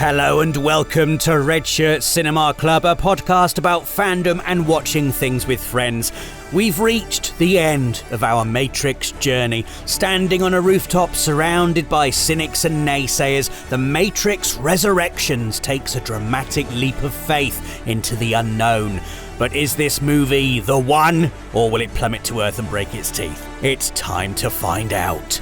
Hello and welcome to Redshirt Cinema Club, a podcast about fandom and watching things with friends. We've reached the end of our Matrix journey. Standing on a rooftop surrounded by cynics and naysayers, The Matrix Resurrections takes a dramatic leap of faith into the unknown. But is this movie the one, or will it plummet to earth and break its teeth? It's time to find out.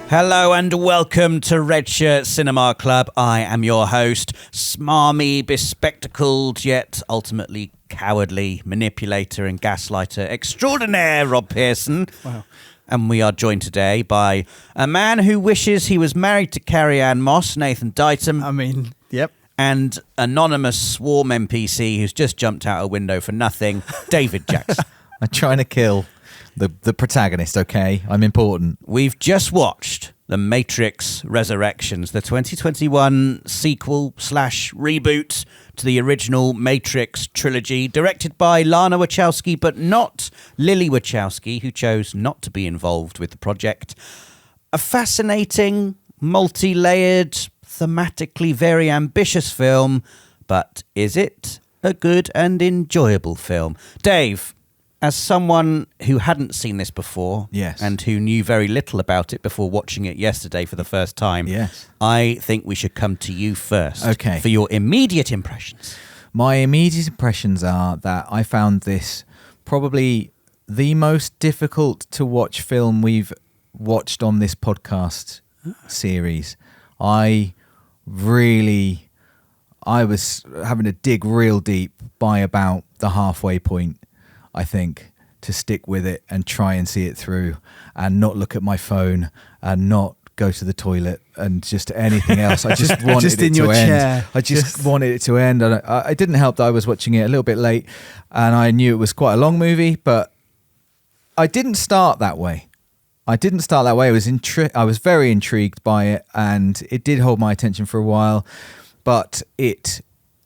Hello and welcome to Redshirt Cinema Club. I am your host, smarmy, bespectacled, yet ultimately cowardly manipulator and gaslighter extraordinaire, Rob Pearson. Wow. And we are joined today by a man who wishes he was married to Carrie-Anne Moss, Nathan Dighton. Yep. And anonymous swarm NPC who's just jumped out a window for nothing, David Jackson. I'm trying to kill the protagonist, okay? I'm important. We've just watched The Matrix Resurrections, the 2021 sequel/reboot to the original Matrix trilogy, directed by Lana Wachowski, but not Lily Wachowski, who chose not to be involved with the project. A fascinating, multi-layered, thematically very ambitious film, but is it a good and enjoyable film? Dave, as someone who hadn't seen this before, yes, and who knew very little about it before watching it yesterday for the first time, yes, I think we should come to you first, okay, for your immediate impressions. My immediate impressions are that I found this probably the most difficult to watch film we've watched on this podcast series. I was having to dig real deep by about the halfway point, I think, to stick with it and try and see it through and not look at my phone and not go to the toilet and just anything else. I just wanted just it in to your end. chair. I just wanted it to end. And it didn't help that I was watching it a little bit late and I knew it was quite a long movie, but I didn't start that way. I was very intrigued by it and it did hold my attention for a while, but it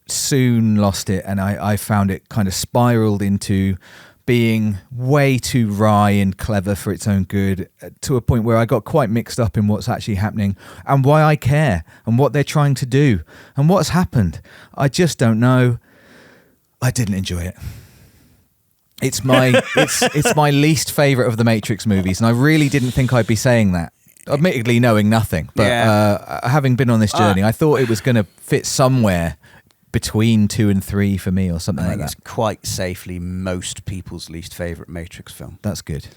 soon lost it, and I found it kind of spiraled into being way too wry and clever for its own good, to a point where I got quite mixed up in what's actually happening and why I care and what they're trying to do and what's happened. I just don't know. I didn't enjoy it. It's my it's my least favorite of the Matrix movies, and I really didn't think I'd be saying that. Admittedly, knowing nothing, but having been on this journey, I thought it was going to fit somewhere between 2 and 3 for me, or something like that. It's quite safely most people's least favourite Matrix film. That's good.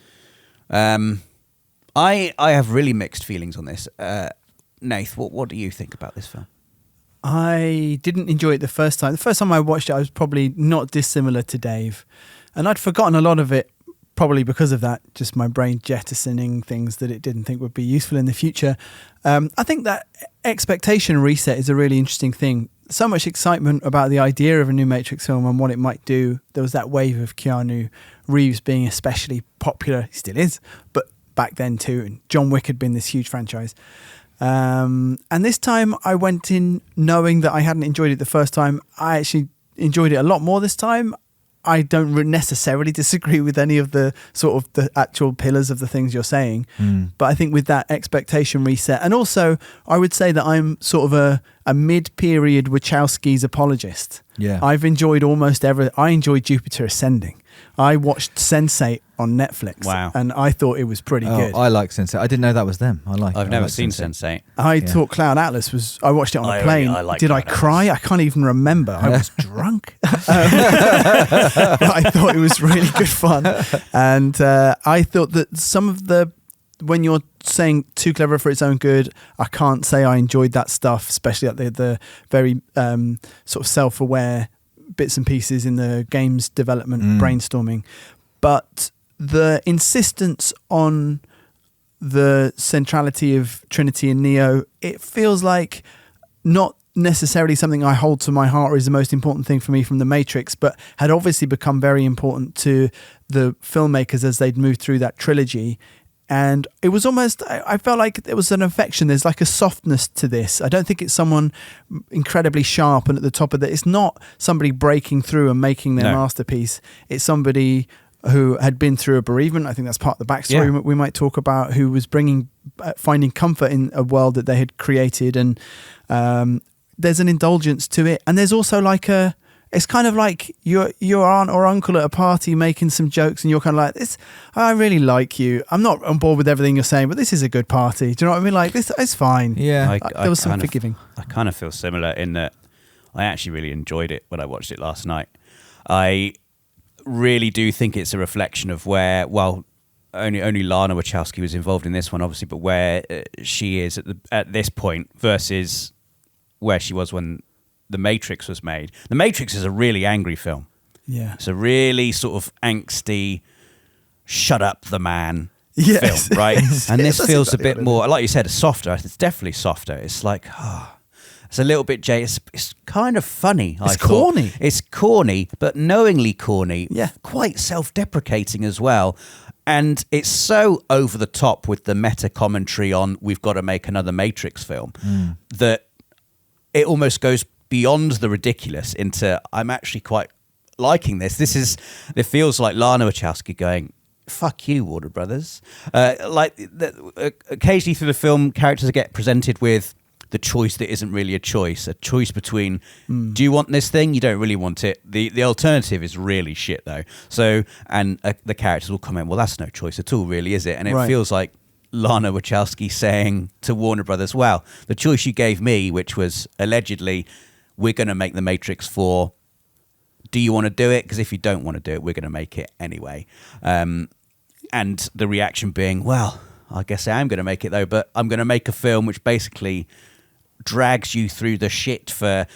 I have really mixed feelings on this. Nath, what do you think about this film? I didn't enjoy it the first time. The first time I watched it, I was probably not dissimilar to Dave. And I'd forgotten a lot of it, probably because of that, just my brain jettisoning things that it didn't think would be useful in the future. I think that expectation reset is a really interesting thing. So much excitement about the idea of a new Matrix film and what it might do. There was that wave of Keanu Reeves being especially popular. He still is, but back then too. And John Wick had been this huge franchise. And this time I went in knowing that I hadn't enjoyed it the first time. I actually enjoyed it a lot more this time. I don't necessarily disagree with any of the sort of the actual pillars of the things you're saying. But I think with that expectation reset, and also I would say that I'm sort of a mid-period Wachowski's apologist. Yeah. I've enjoyed almost everything. I enjoyed Jupiter Ascending. I watched Sense8 on Netflix. Wow. And I thought it was pretty good. I like Sense8. I didn't know that was them. I've never seen Sense8. I thought Cloud Atlas was... I watched it on a plane. Did I cry? I can't even remember. I was drunk. But I thought it was really good fun. And I thought that some of the... When you're saying too clever for its own good, I can't say I enjoyed that stuff, especially at the very sort of self-aware bits and pieces in the games development brainstorming. But the insistence on the centrality of Trinity and Neo, it feels like not necessarily something I hold to my heart or is the most important thing for me from The Matrix, but had obviously become very important to the filmmakers as they'd moved through that trilogy. And it was almost, I felt like there was an affection. There's like a softness to this. I don't think it's someone incredibly sharp and at the top of it. It's not somebody breaking through and making their masterpiece. It's somebody who had been through a bereavement. I think that's part of the backstory we might talk about, who was finding comfort in a world that they had created. And there's an indulgence to it. And there's also like it's kind of like your aunt or uncle at a party making some jokes, and you're kind of like, "This, I really like you. I'm not on board with everything you're saying, but this is a good party." Do you know what I mean? Like, this, it's fine. Yeah. There was some forgiving. I kind of feel similar in that I actually really enjoyed it when I watched it last night. I really do think it's a reflection of where, well, only Lana Wachowski was involved in this one, obviously, but where she is at this point versus where she was when The Matrix was made. The Matrix is a really angry film. Yeah. It's a really sort of angsty, shut up the man film, right? And this feels a bit more, like you said, softer. It's definitely softer. It's like, it's a little bit jaded. It's kind of funny. It's corny. It's corny, but knowingly corny. Yeah. Quite self-deprecating as well. And it's so over the top with the meta commentary on we've got to make another Matrix film that it almost goes beyond the ridiculous into I'm actually quite liking this. It feels like Lana Wachowski going, fuck you, Warner Brothers. Occasionally through the film, characters get presented with the choice that isn't really a choice between do you want this thing? You don't really want it. The alternative is really shit though. So, and the characters will comment, well, that's no choice at all really, is it? And it feels like Lana Wachowski saying to Warner Brothers, well, the choice you gave me, which was allegedly, we're going to make The Matrix 4. Do you want to do it? Because if you don't want to do it, we're going to make it anyway. And the reaction being, well, I guess I am going to make it though, but I'm going to make a film which basically drags you through the shit for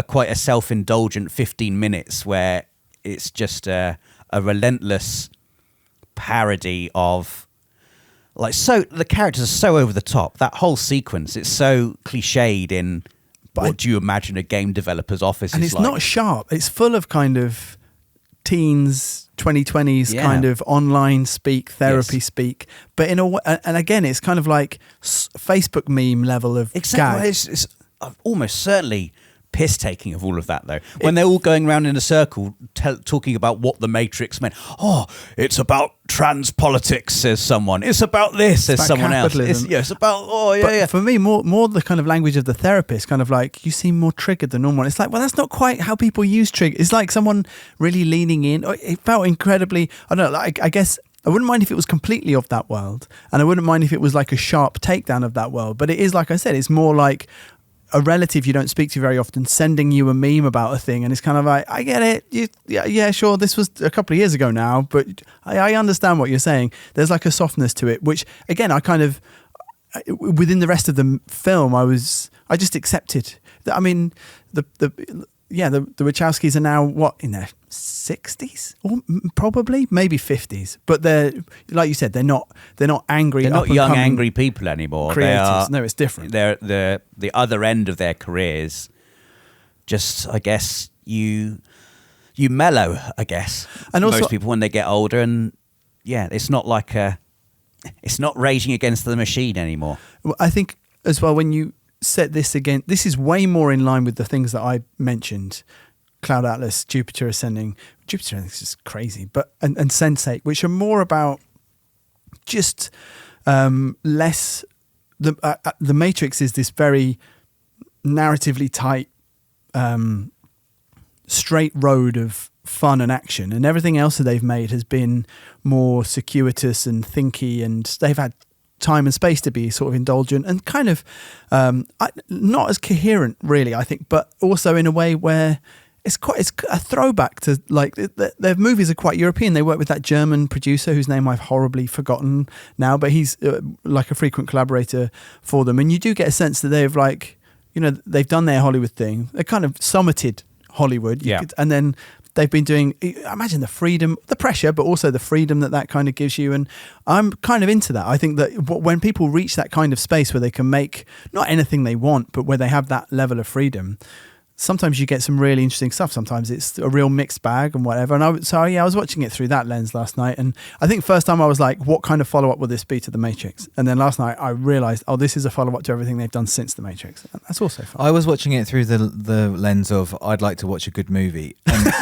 quite a self-indulgent 15 minutes where it's just a relentless parody of, like, so the characters are so over the top. That whole sequence, it's so cliched in what do you imagine a game developer's office and is like. And it's not sharp. It's full of kind of teens, 2020s kind of online speak, therapy speak. But in a way, and again, it's kind of like Facebook meme level of gag. It's almost certainly piss-taking of all of that, though. When they're all going around in a circle talking about what the Matrix meant. Oh, it's about trans politics, says someone. It's about this, says someone else. It's about, But for me, more the kind of language of the therapist, kind of like, you seem more triggered than normal. It's like, well, that's not quite how people use trigger. It's like someone really leaning in. It felt incredibly, I don't know, like, I guess I wouldn't mind if it was completely off that world. And I wouldn't mind if it was like a sharp takedown of that world. But it is, like I said, it's more like a relative you don't speak to very often sending you a meme about a thing, and it's kind of like, I get it, yeah, sure, this was a couple of years ago now, but I understand what you're saying. There's like a softness to it, which again, I kind of, within the rest of the film, I just accepted. I mean, the Wachowskis are now what, in their 60s or probably maybe 50s, but they're, like you said, they're not angry. They're not young angry people anymore. Creators. No, it's different. They're the other end of their careers. Just, I guess you mellow, I guess. And also, most people when they get older, and it's not like it's not raging against the machine anymore. Well, I think as well, when you set this again, this is way more in line with the things that I mentioned. Cloud Atlas, Jupiter Ascending. Jupiter Ascending is just crazy, but and Sense8, which are more about just less. The Matrix is this very narratively tight, straight road of fun and action, and everything else that they've made has been more circuitous and thinky, and they've had time and space to be sort of indulgent and kind of not as coherent, really, I think, but also in a way where it's a throwback to, like, their movies are quite European. They work with that German producer whose name I've horribly forgotten now, but he's like a frequent collaborator for them. And you do get a sense that they've, like, you know, they've done their Hollywood thing. They kind of summited Hollywood. And then they've been doing, imagine the freedom, the pressure, but also the freedom that kind of gives you. And I'm kind of into that. I think that when people reach that kind of space where they can make not anything they want, but where they have that level of freedom, sometimes you get some really interesting stuff. Sometimes it's a real mixed bag and whatever. And I was watching it through that lens last night. And I think first time I was like, what kind of follow-up will this be to The Matrix? And then last night I realised, this is a follow-up to everything they've done since The Matrix. And that's also fun. I was watching it through the lens of, I'd like to watch a good movie. And,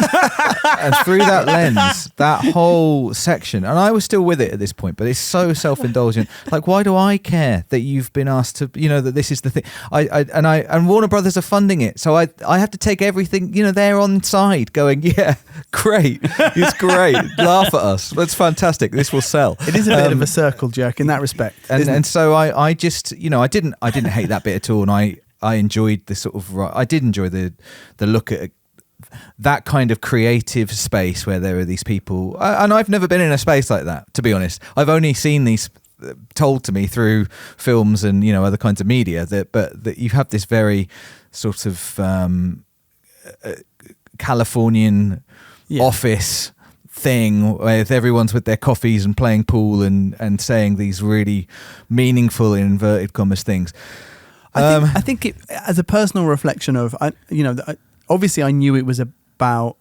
and through that lens, that whole section, and I was still with it at this point, but it's so self-indulgent. Like, why do I care that you've been asked to, that this is the thing? And Warner Brothers are funding it. So I have to take everything, they're on side going, yeah, great. It's great. Laugh at us. That's fantastic. This will sell. It is a bit of a circle jerk in that respect. And so I just, I didn't hate that bit at all. And I enjoyed the sort of, I did enjoy the look at that kind of creative space where there are these people. And I've never been in a space like that, to be honest. I've only seen these told to me through films and, other kinds of media but that you have this very sort of, Californian office thing with everyone's with their coffees and playing pool and saying these really meaningful in inverted commas things. I think it, as a personal reflection of, obviously I knew it was about,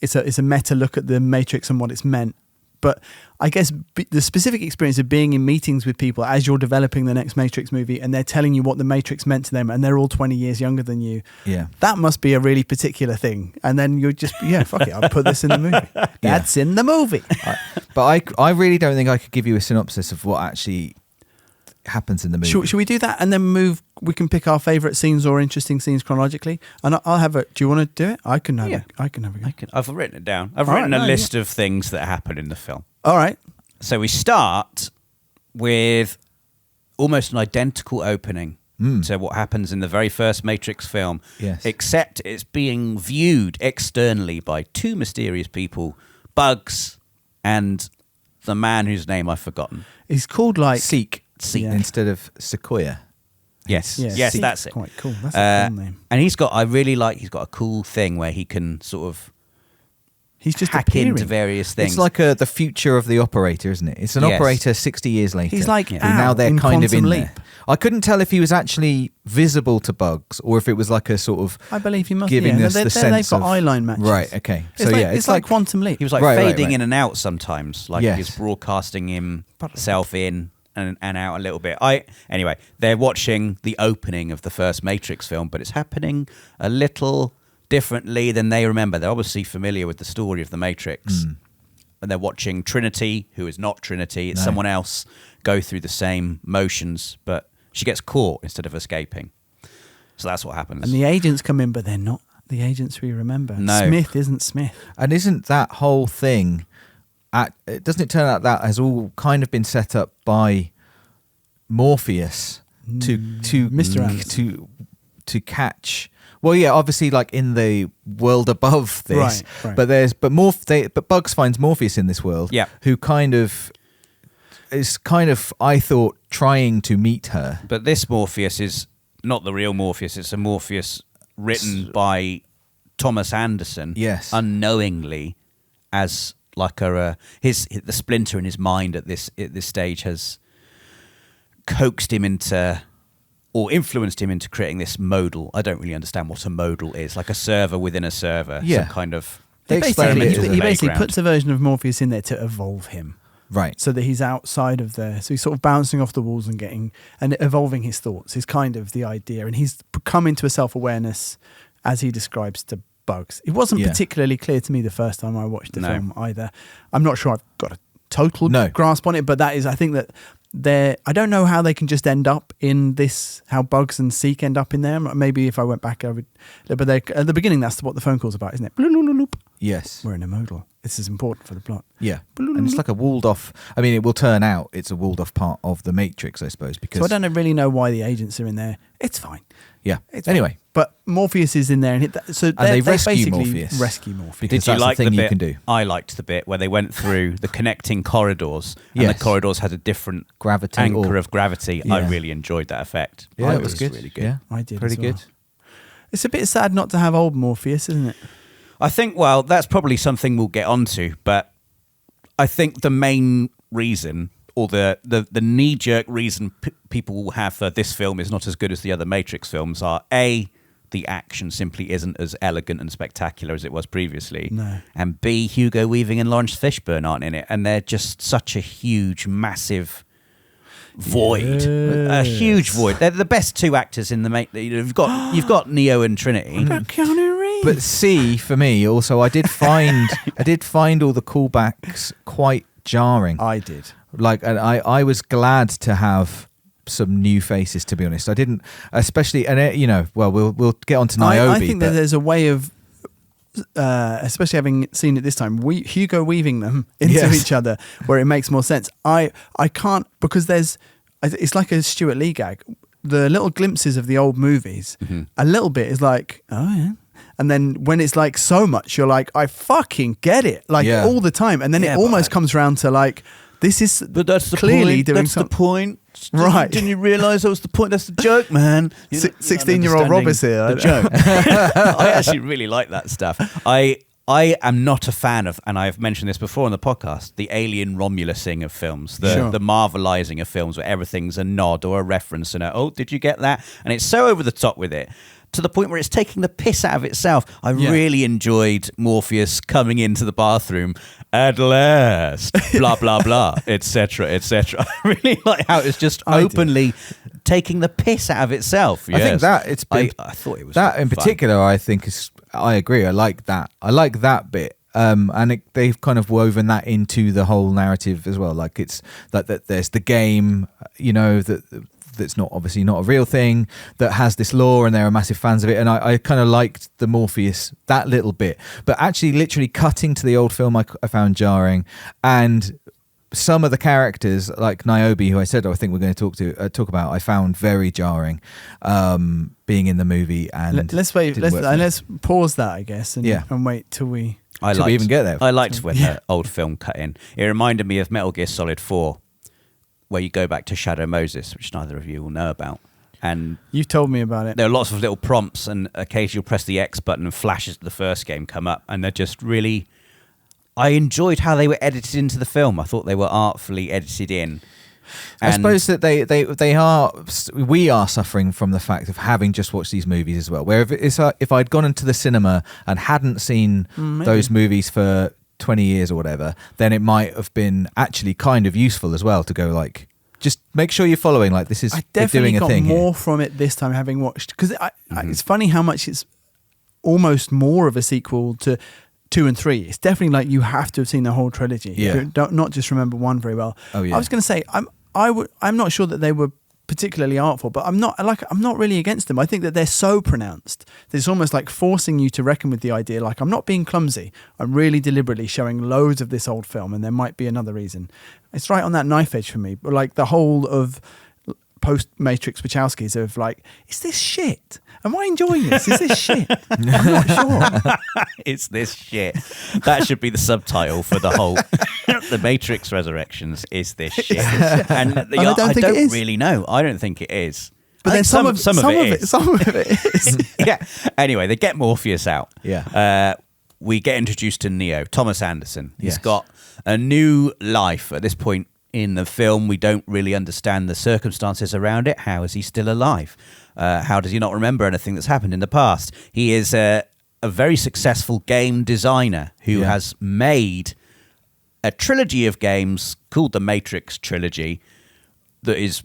it's a meta look at the Matrix and what it's meant. But I guess the specific experience of being in meetings with people as you're developing the next Matrix movie and they're telling you what the Matrix meant to them and they're all 20 years younger than you. Yeah. That must be a really particular thing. And then you're just, fuck it, I'll put this in the movie. That's in the movie. But I really don't think I could give you a synopsis of what actually happens in the movie. Should we do that and then we can pick our favourite scenes or interesting scenes chronologically? And I'll have do you want to do it? I can have a go. I've written it down. I've written a list of things that happen in the film. All right. So we start with almost an identical opening to what happens in the very first Matrix film. Yes. Except it's being viewed externally by two mysterious people, Bugs and the man whose name I've forgotten. He's called like... Seek instead of Sequoia. Yes, that's it. Quite cool. That's a cool name. And he's got a cool thing where he can sort of he's just hack into various things. It's like the future of the operator, isn't it? It's an operator 60 years later. He's like now they're kind of in Leap. there. I couldn't tell if he was actually visible to Bugs or if it was like a sort of. I believe he must giving us the sense they've got of eyeline matches. Right. Okay. So it's like Quantum Leap. He was like fading in and out sometimes, like he was broadcasting himself in and out a little bit. Anyway, they're watching the opening of the first Matrix film, but it's happening a little differently than they remember. They're obviously familiar with the story of the Matrix. And they're watching Trinity, who is not Trinity, it's someone else, go through the same motions, but she gets caught instead of escaping. So that's what happens. And the agents come in, but they're not the agents we remember. No. Smith isn't Smith. And isn't that whole thing... doesn't it turn out that has all kind of been set up by Morpheus to Mr. Anderson. to catch? Well, yeah, obviously, like in the world above this, right. but Bugs finds Morpheus in this world, who is I thought trying to meet her. But this Morpheus is not the real Morpheus; it's a Morpheus written by Thomas Anderson, unknowingly, as like the splinter in his mind at this stage has coaxed him into or influenced him into creating this modal. I don't really understand what a modal is, like a server within a server. Some kind of... He basically puts a version of Morpheus in there to evolve him. Right. So that he's outside of there. So he's sort of bouncing off the walls and evolving his thoughts is kind of the idea. And he's come into a self-awareness as he describes to Bugs. It wasn't particularly clear to me the first time I watched the film either. I'm not sure I've got a total grasp on it, but that is, I think that I don't know how they can just end up in this, how Bugs and Seek end up in there. Maybe if I went back, I would. But at the beginning, that's what the phone call's about, isn't it? Yes. We're in a modal. This is important for the plot. Yeah. And it's like a walled off, I mean, it will turn out it's a walled off part of the Matrix, I suppose. Because so I don't really know why the agents are in there. It's fine. Yeah. Anyway. But Morpheus is in there. And they rescue Morpheus. Did you like the bit? You can do. I liked the bit where they went through the connecting corridors and the corridors had a different anchor of gravity. Yeah. I really enjoyed that effect. Yeah, it was good. Really good. Yeah, I did. Pretty good. It's a bit sad not to have old Morpheus, isn't it? I think, well, that's probably something we'll get onto, but I think the main reason or the knee-jerk reason people will have for this film is not as good as the other Matrix films are, A, the action simply isn't as elegant and spectacular as it was previously. No. And B, Hugo Weaving and Lawrence Fishburne aren't in it, and they're just such a huge, massive void, a huge void. They're the best two actors in the you've got Neo and Trinity. What about Keanu Reeves? But C, for me, also, I did find all the callbacks quite jarring. I did. Like, and I was glad to have some new faces, to be honest. I didn't, especially, and we'll get on to Niobe. I think that there's a way of, especially having seen it this time, Hugo weaving them into each other where it makes more sense. I can't, because it's like a Stuart Lee gag. The little glimpses of the old movies, a little bit is like, oh yeah. And then when it's like so much, you're like, I fucking get it, like all the time. And then it almost comes around to like, this is that's the clearly point. doing that's the point. Right. Didn't you realise that was the point? That's the joke, man. 16-year-old Rob is here. The joke. I actually really like that stuff. I am not a fan of, and I've mentioned this before on the podcast, the alien Romulusing of films, the Marvelising of films where everything's a nod or a reference and did you get that? And it's so over the top with it, to the point where it's taking the piss out of itself. I really enjoyed Morpheus coming into the bathroom at last, blah, blah, blah, etc., etc. I really like how it's just openly taking the piss out of itself. Yes. I think that it's been, I thought it was that in fun. particular, I think I agree. I like that. I like that bit. And they've kind of woven that into the whole narrative as well. Like it's that there's the game, that's not obviously not a real thing, that has this lore, and they're massive fans of it. And I kind of liked the Morpheus, that little bit, but actually literally cutting to the old film I found jarring. And some of the characters like Niobe, who I said I think we're going to talk about, I found very jarring being in the movie. And let's wait. Let's pause that, I guess, and wait till we even get there. I liked when the old film cut in. It reminded me of Metal Gear Solid 4, where you go back to Shadow Moses, which neither of you will know about. And you told me about it. There are lots of little prompts, and occasionally you'll press the X button and flashes of the first game come up, and they're just really... I enjoyed how they were edited into the film. I thought they were artfully edited in. I suppose that we are suffering from the fact of having just watched these movies as well. Where if I'd gone into the cinema and hadn't seen those movies for 20 years or whatever, then it might have been actually kind of useful as well to go like, just make sure you're following, like this is doing a thing. I definitely got more from it this time having watched, because it's funny how much it's almost more of a sequel to 2 and 3. It's definitely like you have to have seen the whole trilogy. Not just remember one very well. I was going to say I'm not sure that they were particularly artful, but I'm not really against them. I think that they're so pronounced that it's almost like forcing you to reckon with the idea, like, I'm not being clumsy, I'm really deliberately showing loads of this old film, and there might be another reason. It's right on that knife edge for me. But like the whole of post Matrix Wachowskis of like, is this shit? Am I enjoying this? Is this shit? I'm not sure. It's this shit. That should be the subtitle for the whole The Matrix Resurrections. Is this shit? And I don't really know. I don't think it is. But then some of it is. Yeah. Anyway, they get Morpheus out. Yeah. We get introduced to Neo, Thomas Anderson. He's got a new life at this point in the film. We don't really understand the circumstances around it. How is he still alive? How does he not remember anything that's happened in the past? He is a very successful game designer who has made a trilogy of games called the Matrix Trilogy that is,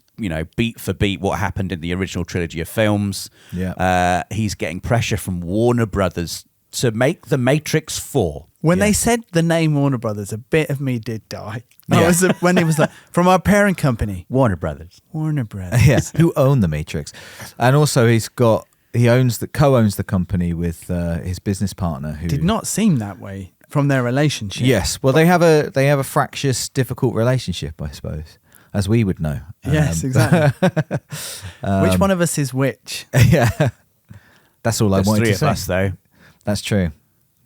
beat for beat what happened in the original trilogy of films. Yeah. He's getting pressure from Warner Brothers to make the Matrix 4. When they said the name Warner Brothers, a bit of me did die. When it was like, from our parent company, Warner Brothers. Who own the Matrix. And also he co-owns the company with his business partner, who did not seem that way from their relationship. Yes, well, they have a fractious, difficult relationship, I suppose, as we would know. Yes, exactly. Which one of us is which? Yeah, that's all I wanted to say. There's 3 of us, though. That's true.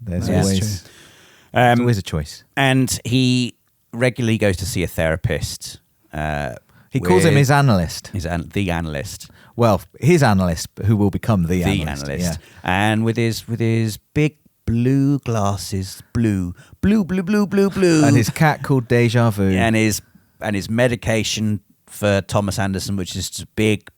There's always a choice. And he regularly goes to see a therapist. He calls him his analyst. The analyst. Well, his analyst, who will become the analyst. Yeah. And with his big blue glasses, blue, and his cat called Deja Vu, and his medication for Thomas Anderson, which is just a big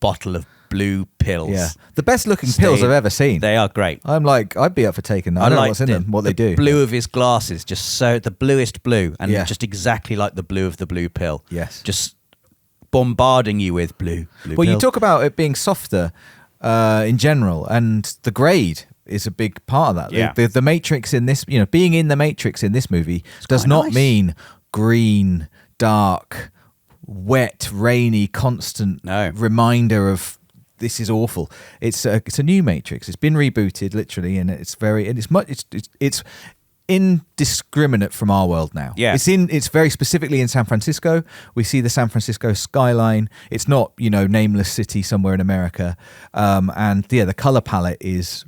bottle of blue pills. Yeah, the best looking pills I've ever seen. They are great. I'm like, I'd be up for taking them. I don't know what's in them, what they do. The blue of his glasses, just so the bluest blue, and just exactly like the blue of the blue pill. Yes, just bombarding you with blue well, pill. you talk about it being softer in general, and the grade is a big part of that. Yeah. The Matrix in this, being in the Matrix in this movie does not mean green, dark, wet, rainy, constant reminder of this is awful. It's a new Matrix. It's been rebooted literally, and it's indiscriminate from our world now. Yeah. It's very specifically in San Francisco. We see the San Francisco skyline. It's not, nameless city somewhere in America. And the color palette is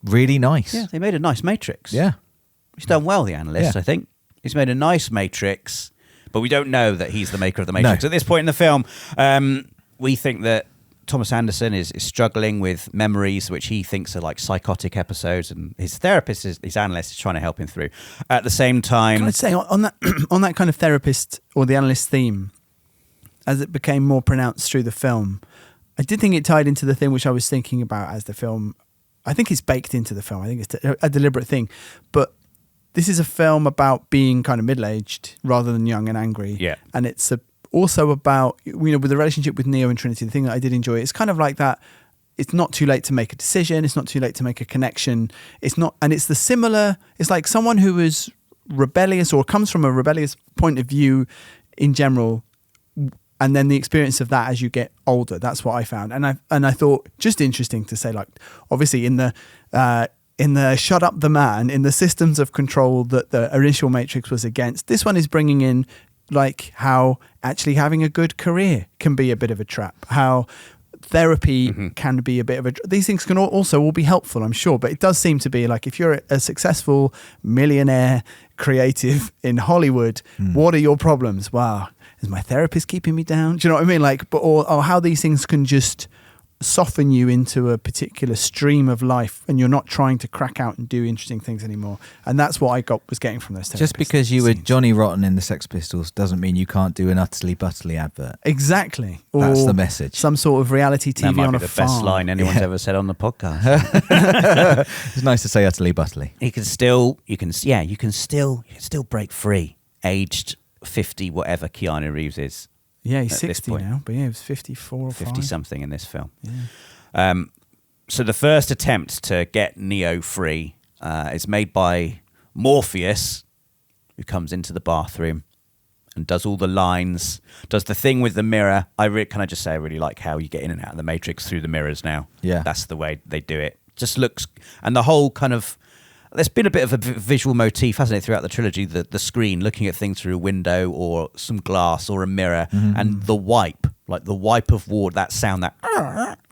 really nice. Yeah, they made a nice Matrix. Yeah. He's done well, the analyst, I think. He's made a nice Matrix, but we don't know that he's the maker of the Matrix. No. At this point in the film, we think that Thomas Anderson is struggling with memories, which he thinks are like psychotic episodes, and his therapist, his analyst, is trying to help him through. At the same time... Can I say, on that kind of therapist or the analyst theme, as it became more pronounced through the film, I did think it tied into the thing which I was thinking about as the film... I think it's baked into the film. I think it's a deliberate thing. But this is a film about being kind of middle-aged rather than young and angry. Yeah. And it's also about, with the relationship with Neo and Trinity, the thing that I did enjoy, it's kind of like that. It's not too late to make a decision. It's not too late to make a connection. It's like someone who is rebellious or comes from a rebellious point of view in general, and then the experience of that as you get older. That's what I found. And I thought, just interesting to say, like, obviously in the shut up the man, in the systems of control that the initial Matrix was against, this one is bringing in, like, how actually having a good career can be a bit of a trap, how therapy can be a bit of a... These things can also all be helpful, I'm sure, but it does seem to be like, if you're a successful millionaire creative in Hollywood, what are your problems? Wow, is my therapist keeping me down? Do you know what I mean? Like, or how these things can just soften you into a particular stream of life, and you're not trying to crack out and do interesting things anymore. And that's what I was getting from those therapists. Just because you were Johnny Rotten in the Sex Pistols doesn't mean you can't do an Utterly Butterly advert. Exactly. That's or the message. Some sort of reality TV that might on be a the farm. best line anyone's ever said on the podcast. It's nice to say Utterly Butterly. You can still break free, aged 50, whatever Keanu Reeves is. Yeah, he's 60 now, but he was 54 or 50 something in this film. Yeah. So the first attempt to get Neo free is made by Morpheus, who comes into the bathroom and does all the lines, does the thing with the mirror. Can I just say I really like how you get in and out of the Matrix through the mirrors now. Yeah. That's the way they do it. Just looks, and the whole kind of... There's been a bit of a visual motif, hasn't it, throughout the trilogy, the screen, looking at things through a window or some glass or a mirror, and the wipe, like the wipe of water, that sound,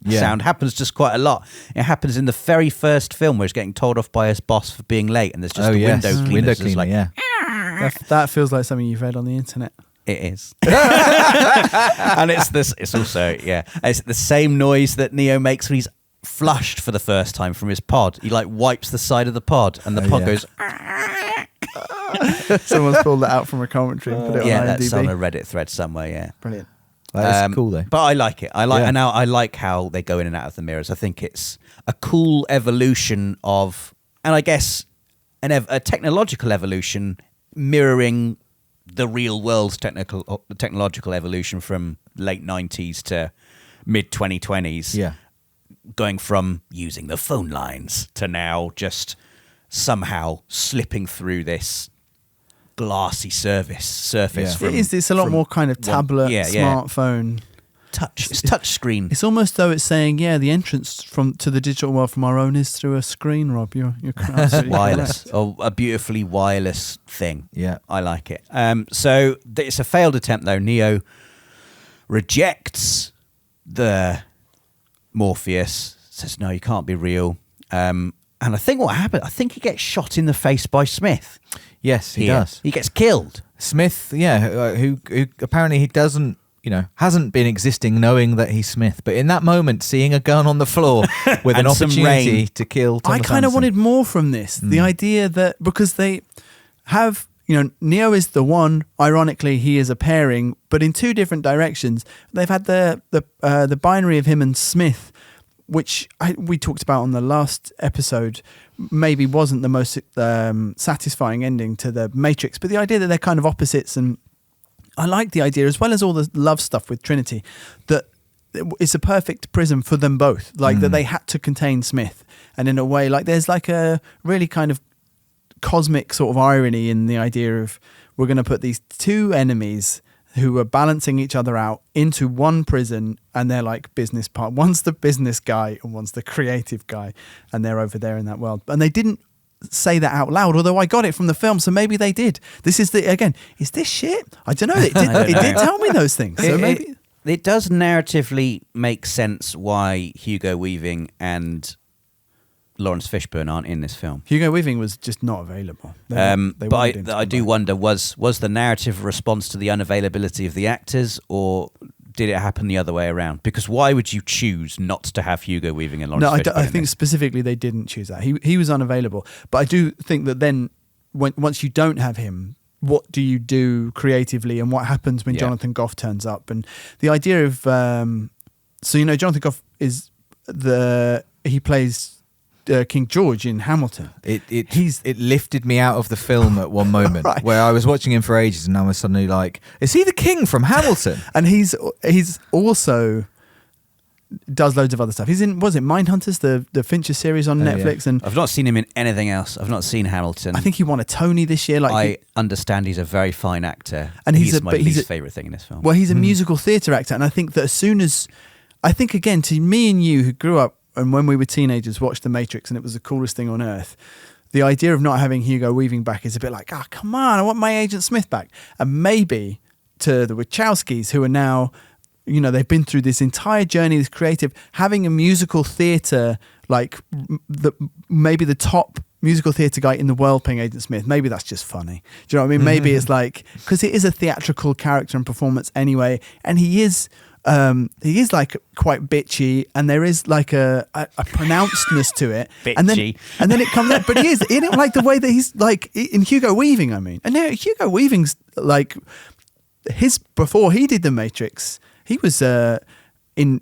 sound happens just quite a lot. It happens in the very first film where he's getting told off by his boss for being late, and there's just window cleaner. Like, that feels like something you've read on the internet. It is. And it's also, it's the same noise that Neo makes when he's flushed for the first time from his pod. He like wipes the side of the pod, and the pod goes. Someone's pulled that out from a commentary and put it on IMDb. That's on a Reddit thread somewhere. Yeah, brilliant. That's cool though. But I like it. And now I like how they go in and out of the mirrors. I think it's a cool evolution of, and I guess a technological evolution mirroring the real world's technological evolution from late 90s to mid 2020s. Yeah. Going from using the phone lines to now just somehow slipping through this glassy surface. It's a lot more kind of tablet, smartphone. It's touch screen. It's almost though it's saying, the entrance to the digital world from our own is through a screen, Rob. You're absolutely wireless. correct. Oh, a beautifully wireless thing. Yeah. I like it. So it's a failed attempt though. Neo rejects the Morpheus, says, no, you can't be real. And I think what happened, I think he gets shot in the face by Smith. Yes, he does. He gets killed. Smith, who apparently he doesn't, hasn't been existing knowing that he's Smith. But in that moment, seeing a gun on the floor with an opportunity to kill Thomas I kind of wanted more from this. The idea that, because they have, Neo is the one. Ironically, he is a pairing, but in two different directions. They've had the binary of him and Smith, which we talked about on the last episode, maybe wasn't the most satisfying ending to the Matrix, but the idea that they're kind of opposites, and I like the idea, as well as all the love stuff with Trinity, that it's a perfect prism for them both, like that they had to contain Smith, and in a way, like there's like a really kind of cosmic sort of irony in the idea of we're going to put these two enemies who are balancing each other out into one prison, and they're like business part. One's the business guy and one's the creative guy, and they're over there in that world. And they didn't say that out loud, although I got it from the film, so maybe they did. This is is this shit? I don't know. It did tell me those things. So maybe it does narratively make sense why Hugo Weaving and Lawrence Fishburne aren't in this film. Hugo Weaving was just not available. But I do wonder, was the narrative a response to the unavailability of the actors, or did it happen the other way around? Because why would you choose not to have Hugo Weaving and Lawrence Fishburne? I think specifically they didn't choose that. He was unavailable. But I do think that then, once you don't have him, what do you do creatively, and what happens when Jonathan Goff turns up? And the idea of Jonathan Goff is he plays King George in Hamilton. It lifted me out of the film at one moment right. where I was watching him for ages, and I was suddenly like, is he the king from Hamilton? And he's also does loads of other stuff. He's in, was it Mindhunters, the Fincher series on Netflix? Yeah. And I've not seen him in anything else. I've not seen Hamilton. I think he won a Tony this year. I understand he's a very fine actor, and he's my least favourite thing in this film. Well, he's a musical theatre actor, and I think that again, to me and you who grew up and when we were teenagers watched The Matrix and it was the coolest thing on earth, the idea of not having Hugo Weaving back is a bit like, come on, I want my Agent Smith back. And maybe to the Wachowskis, who are now, they've been through this entire journey, this creative, having a musical theatre, like maybe the top musical theatre guy in the world playing Agent Smith, maybe that's just funny. Do you know what I mean? Maybe it's like, because it is a theatrical character and performance anyway, and he is like quite bitchy, and there is like a pronouncedness to it. Bitchy. And then it comes out, but he is in it, like the way that he's like in Hugo Weaving, I mean. And now Hugo Weaving's like before he did The Matrix, he was in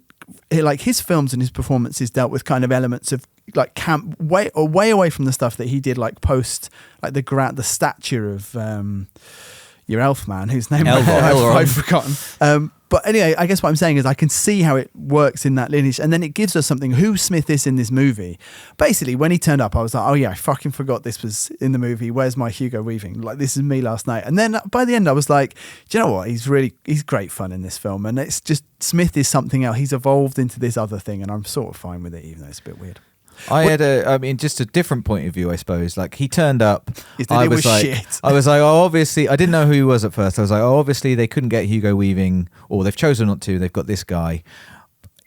like his films and his performances dealt with kind of elements of like camp, way away from the stuff that he did like post, like the stature of your elf man, whose name I've forgotten. But anyway, I guess what I'm saying is I can see how it works in that lineage, and then it gives us something. Who Smith is in this movie. Basically, when he turned up, I was like, oh yeah, I fucking forgot this was in the movie. Where's my Hugo Weaving? Like, this is me last night. And then by the end, I was like, do you know what? He's great fun in this film, and it's just Smith is something else. He's evolved into this other thing, and I'm sort of fine with it, even though it's a bit weird. Just a different point of view, I suppose. Like, he turned up, I was like, shit. oh, obviously, I didn't know who he was at first. I was like, oh, obviously they couldn't get Hugo Weaving, or they've chosen not to. They've got this guy.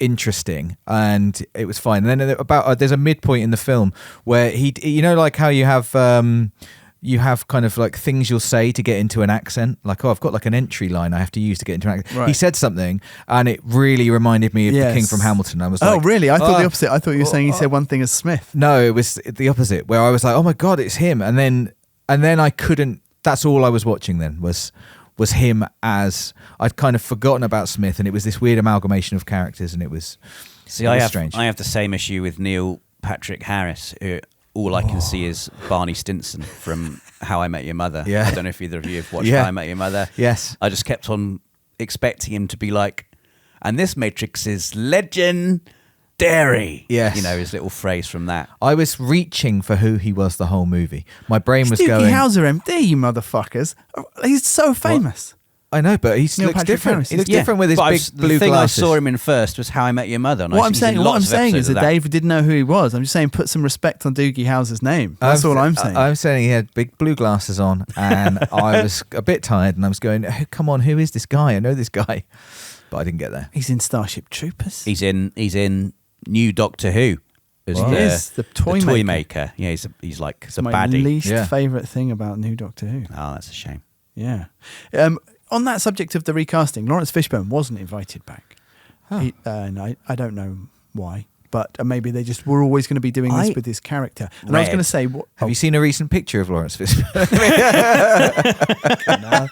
Interesting, and it was fine. And then there's a midpoint in the film where he, like how you have kind of like things you'll say to get into an accent. Like, I've got like an entry line I have to use to get into an accent. Right. He said something, and it really reminded me of the King from Hamilton. I was like, oh, really? I thought the opposite. I thought you were saying he said one thing as Smith. No, it was the opposite, where I was like, oh my God, it's him. And then I couldn't, that's all I was watching then was him, as I'd kind of forgotten about Smith, and it was this weird amalgamation of characters, and it was strange. I have the same issue with Neil Patrick Harris, who all I can see is Barney Stinson from How I Met Your Mother. Yeah. I don't know if either of you have watched How I Met Your Mother. Yes. I just kept on expecting him to be like, and this Matrix is legendary. Yes. His little phrase from that. I was reaching for who he was the whole movie. My brain was Doogie going... Howser MD, you motherfuckers. He's so famous. What? I know, but he looks different. He looks different with his big blue glasses. The thing I saw him in first was How I Met Your Mother. And what I'm saying is that Dave didn't know who he was. I'm just saying, put some respect on Doogie Howser's name. That's all I'm saying. I'm saying he had big blue glasses on, and I was a bit tired, and I was going, oh, come on, who is this guy? I know this guy. But I didn't get there. He's in Starship Troopers. He's in New Doctor Who. He is the toy maker. Yeah, he's like the my baddie. Least favourite thing about New Doctor Who. Oh, that's a shame. Yeah. On that subject of the recasting, Lawrence Fishburne wasn't invited back. Oh. I don't know why. but maybe they just were always going to be doing this with this character. And I was going to say, have you seen a recent picture of Lawrence Fishburne? No.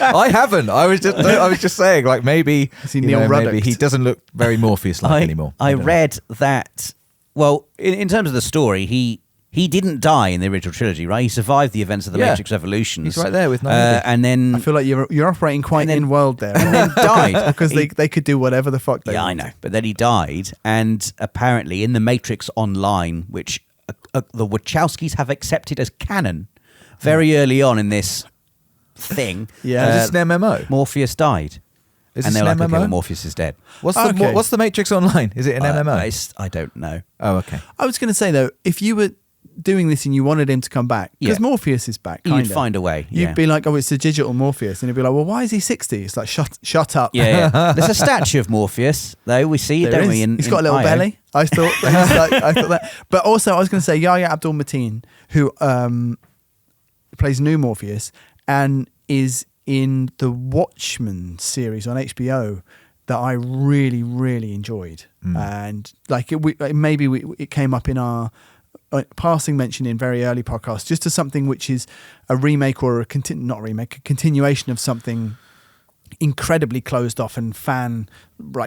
I haven't. I was just saying, like, maybe maybe he doesn't look very Morpheus-like anymore. I read that. Well, in terms of the story, he didn't die in the original trilogy, right? He survived the events of the Matrix Revolutions. He's right there with Niobe. And then I feel like you're operating quite in world there. And then died. Because they could do whatever the fuck they want. I know. But then he died. And apparently in the Matrix Online, which the Wachowskis have accepted as canon very early on in this thing. Yeah. Is this an MMO? Morpheus died. Is and this they're an like, MMO? okay, well, Morpheus is dead. What's the Matrix Online? Is it an MMO? I don't know. Oh, okay. I was going to say, though, if you were doing this and you wanted him to come back, because Morpheus is back, You'd find a way. You'd be like, oh, it's a digital Morpheus. And you'd be like, well, why is he 60? It's like, shut up. Yeah. There's a statue of Morpheus, though. We see it, don't we? He's got a little belly. I thought that. But also, I was going to say, Yahya Abdul-Mateen, who plays new Morpheus and is in the Watchmen series on HBO that I really, really enjoyed. And like it came up in our passing mention in very early podcasts, just as something which is a remake or a continuation of something incredibly closed off and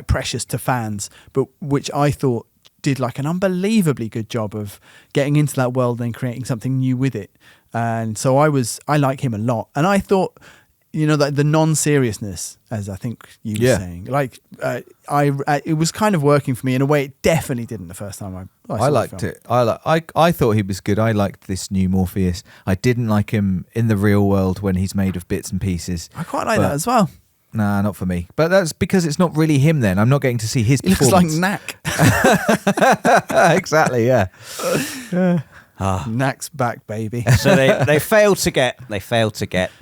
precious to fans, but which I thought did like an unbelievably good job of getting into that world and creating something new with it. And so I like him a lot. And I thought, that the non-seriousness, as I think you were saying, like it was kind of working for me in a way it definitely didn't the first time I liked it. I thought he was good. I liked this new Morpheus. I didn't like him in the real world when he's made of bits and pieces. I quite like that as well. Nah, not for me. But that's because it's not really him then. I'm not getting to see his performance. He looks like Knack. Exactly, yeah. Knack's back, baby. So they failed to get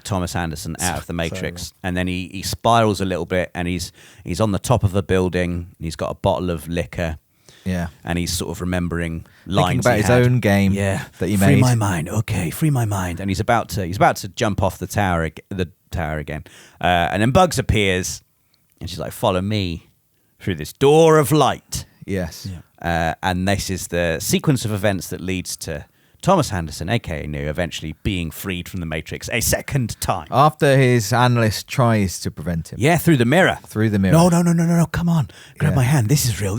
Thomas Anderson out of the Matrix, and then he spirals a little bit, and he's on the top of a building, and he's got a bottle of liquor. Yeah. And he's sort of remembering lines about his own game that he made. Free my mind. Okay, free my mind. And he's about to jump off the tower again. And then Bugs appears, and she's like, "Follow me through this door of light." Yes. Yeah. And this is the sequence of events that leads to Thomas Anderson, a.k.a. Neo, eventually being freed from the Matrix a second time. After his analyst tries to prevent him. Yeah, through the mirror. No, come on. Grab my hand. This is real.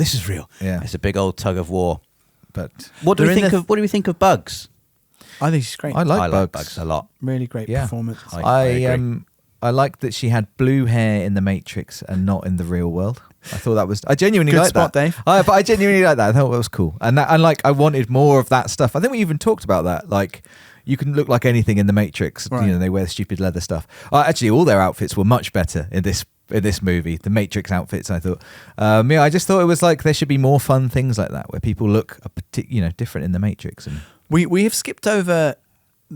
Yeah. It's a big old tug of war. But what do we think of Bugs? I think she's great. I like Bugs a lot. Really great performance. I liked that she had blue hair in the Matrix and not in the real world. I genuinely liked that. Dave. But I genuinely liked that. I thought that was cool. And I wanted more of that stuff. I think we even talked about that. Like, you can look like anything in the Matrix. Right. They wear stupid leather stuff. Actually, all their outfits were much better in this movie. The Matrix outfits, I thought. I just thought it was like there should be more fun things like that where people look different in the Matrix. And we have skipped over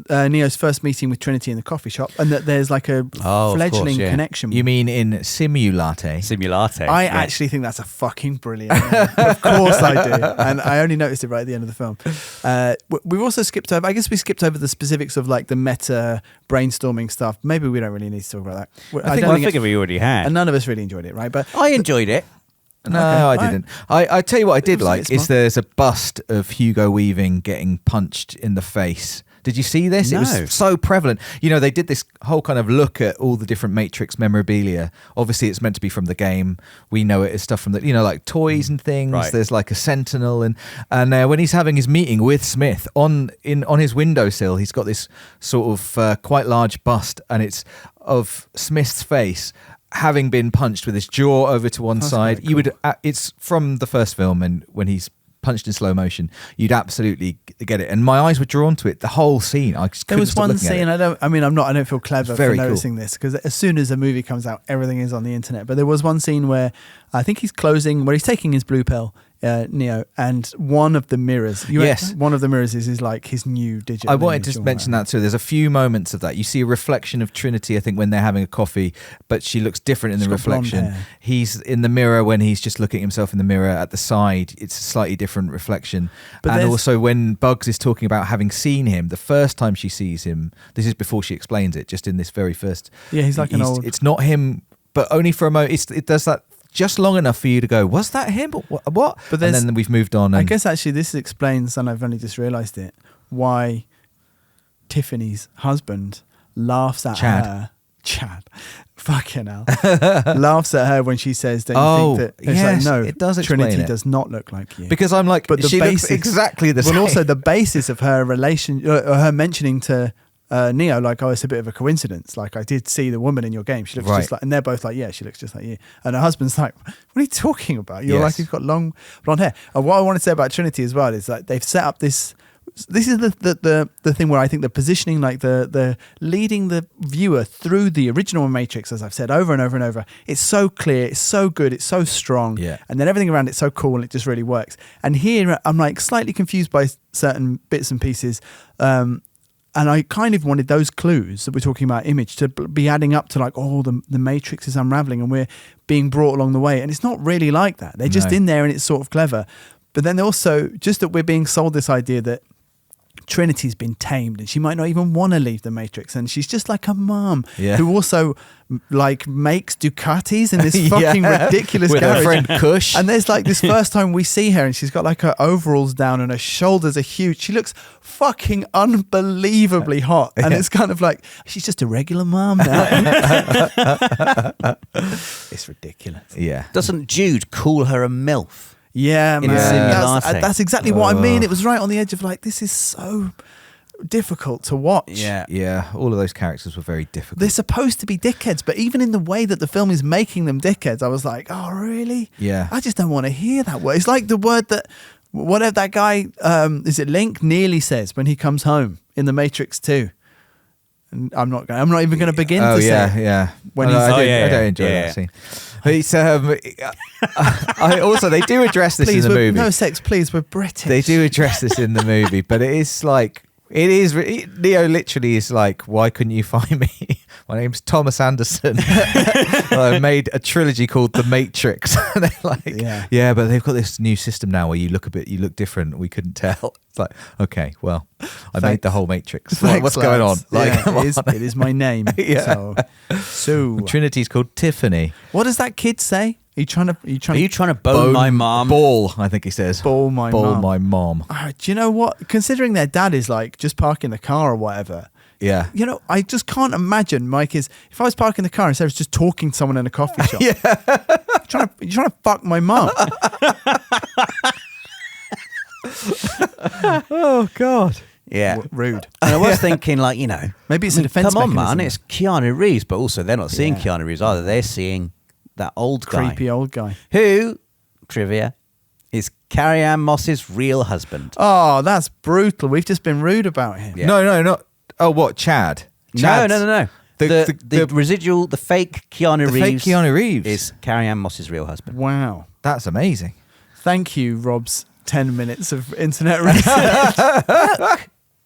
Neo's first meeting with Trinity in the coffee shop, and that there's like a fledgling connection. You mean in Simulate? Simulate. I actually think that's a fucking brilliant name. Of course I do. And I only noticed it right at the end of the film. We've also skipped over, I guess we skipped over the specifics of like the meta brainstorming stuff. Maybe we don't really need to talk about that. I figured we already had. And none of us really enjoyed it, right? But I enjoyed it. No, I didn't. I tell you what I did like is there's a bust of Hugo Weaving getting punched in the face. Did you see this? No. It was so prevalent. They did this whole kind of look at all the different Matrix memorabilia. Obviously, it's meant to be from the game. We know it as stuff from the, like toys and things. Right. There's like a Sentinel, and when he's having his meeting with Smith on his windowsill, he's got this sort of quite large bust, and it's of Smith's face having been punched with his jaw over to one side. Cool. You would. It's from the first film, and when he's punched in slow motion, you'd absolutely get it. And my eyes were drawn to it. The whole scene. I just there was one scene. I don't feel clever for noticing cool. this, because as soon as a movie comes out, everything is on the internet. But there was one scene where I think he's taking his blue pill, Neo, and one of the mirrors. One of the mirrors is like his new digital. I wanted to mention that too. There's a few moments of that. You see a reflection of Trinity, I think, when they're having a coffee, but she looks different in the reflection. He's in the mirror when he's just looking at himself in the mirror at the side. It's a slightly different reflection. And also when Bugs is talking about having seen him, the first time she sees him, this is before she explains it, just in this very first. Yeah, he's like an old. It's not him, but only for a moment. It does that just long enough for you to go, was that him? What? But and then we've moved on. And I guess actually this explains, and I've only just realised it, why Tiffany's husband laughs at her. Chad. Fucking hell. Laughs at her when she says, don't you think that... It's like, no, it does explain Trinity it. does not look like you. Because I'm like, but she looks exactly the same. Well, also the basis of her relation, her mentioning to Neo, like, oh, it's a bit of a coincidence. Like, I did see the woman in your game. She looks just like, and they're both like, yeah, she looks just like you. And her husband's like, what are you talking about? You're like, you've got long blonde hair. And what I want to say about Trinity as well is that they've set up this is the thing where I think the positioning, like the leading the viewer through the original Matrix, as I've said over and over and over, it's so clear, it's so good, it's so strong, and then everything around it's so cool and it just really works. And here I'm like slightly confused by certain bits and pieces, and I kind of wanted those clues that we're talking about image to be adding up to like, oh, the Matrix is unraveling and we're being brought along the way, and it's not really like that. They're just in there and it's sort of clever. But then also just that we're being sold this idea that Trinity's been tamed and she might not even want to leave the Matrix, and she's just like a mom who also like makes Ducatis in this fucking ridiculous with garage. her friend Kush. And there's like this first time we see her and she's got like her overalls down and her shoulders are huge. She looks fucking unbelievably hot, and it's kind of like she's just a regular mom now. It's ridiculous. Doesn't Jude call her a MILF? Yeah, man. Simulate. That's exactly what I mean. It was right on the edge of like, this is so difficult to watch. Yeah. All of those characters were very difficult. They're supposed to be dickheads, but even in the way that the film is making them dickheads, I was like, oh, really? Yeah. I just don't want to hear that word. It's like the word that, whatever that guy, is it Link, nearly says when he comes home in The Matrix 2. And I'm not even going to begin to say it. Yeah. When I don't enjoy that scene. It's, I also, they do address this in the movie. No sex, please. We're British. They do address this in the movie, but it is like, Neo literally is like, why couldn't you find me? My name's Thomas Anderson. I made a trilogy called The Matrix. And they're like, yeah, but they've got this new system now where you look different. We couldn't tell. It's like, okay, well, I made the whole Matrix. What's going on? Like, it is my name. So Trinity's called Tiffany. What does that kid say? Are you trying to bone my mom? Ball, I think he says. Ball my mom. Do you know what? Considering their dad is like just parking the car or whatever. Yeah. You know, I just can't imagine Mike is, if I was parking the car and Sarah's just talking to someone in a coffee shop. You're trying to fuck my mum. Oh, God. Yeah. Rude. And I was thinking, like, you know, maybe it's a defense come on, mechanism. man, it's Keanu Reeves, but also they're not seeing Keanu Reeves either. They're seeing that old guy. Creepy old guy. Who, trivia, is Carrie-Anne Moss's real husband. Oh, that's brutal. We've just been rude about him. Yeah. No, not. Oh, what? Chad? No. The residual, the fake Keanu Reeves. Fake Keanu Reeves is Carrie-Anne Moss's real husband. Wow. That's amazing. Thank you, Rob's 10 minutes of internet research.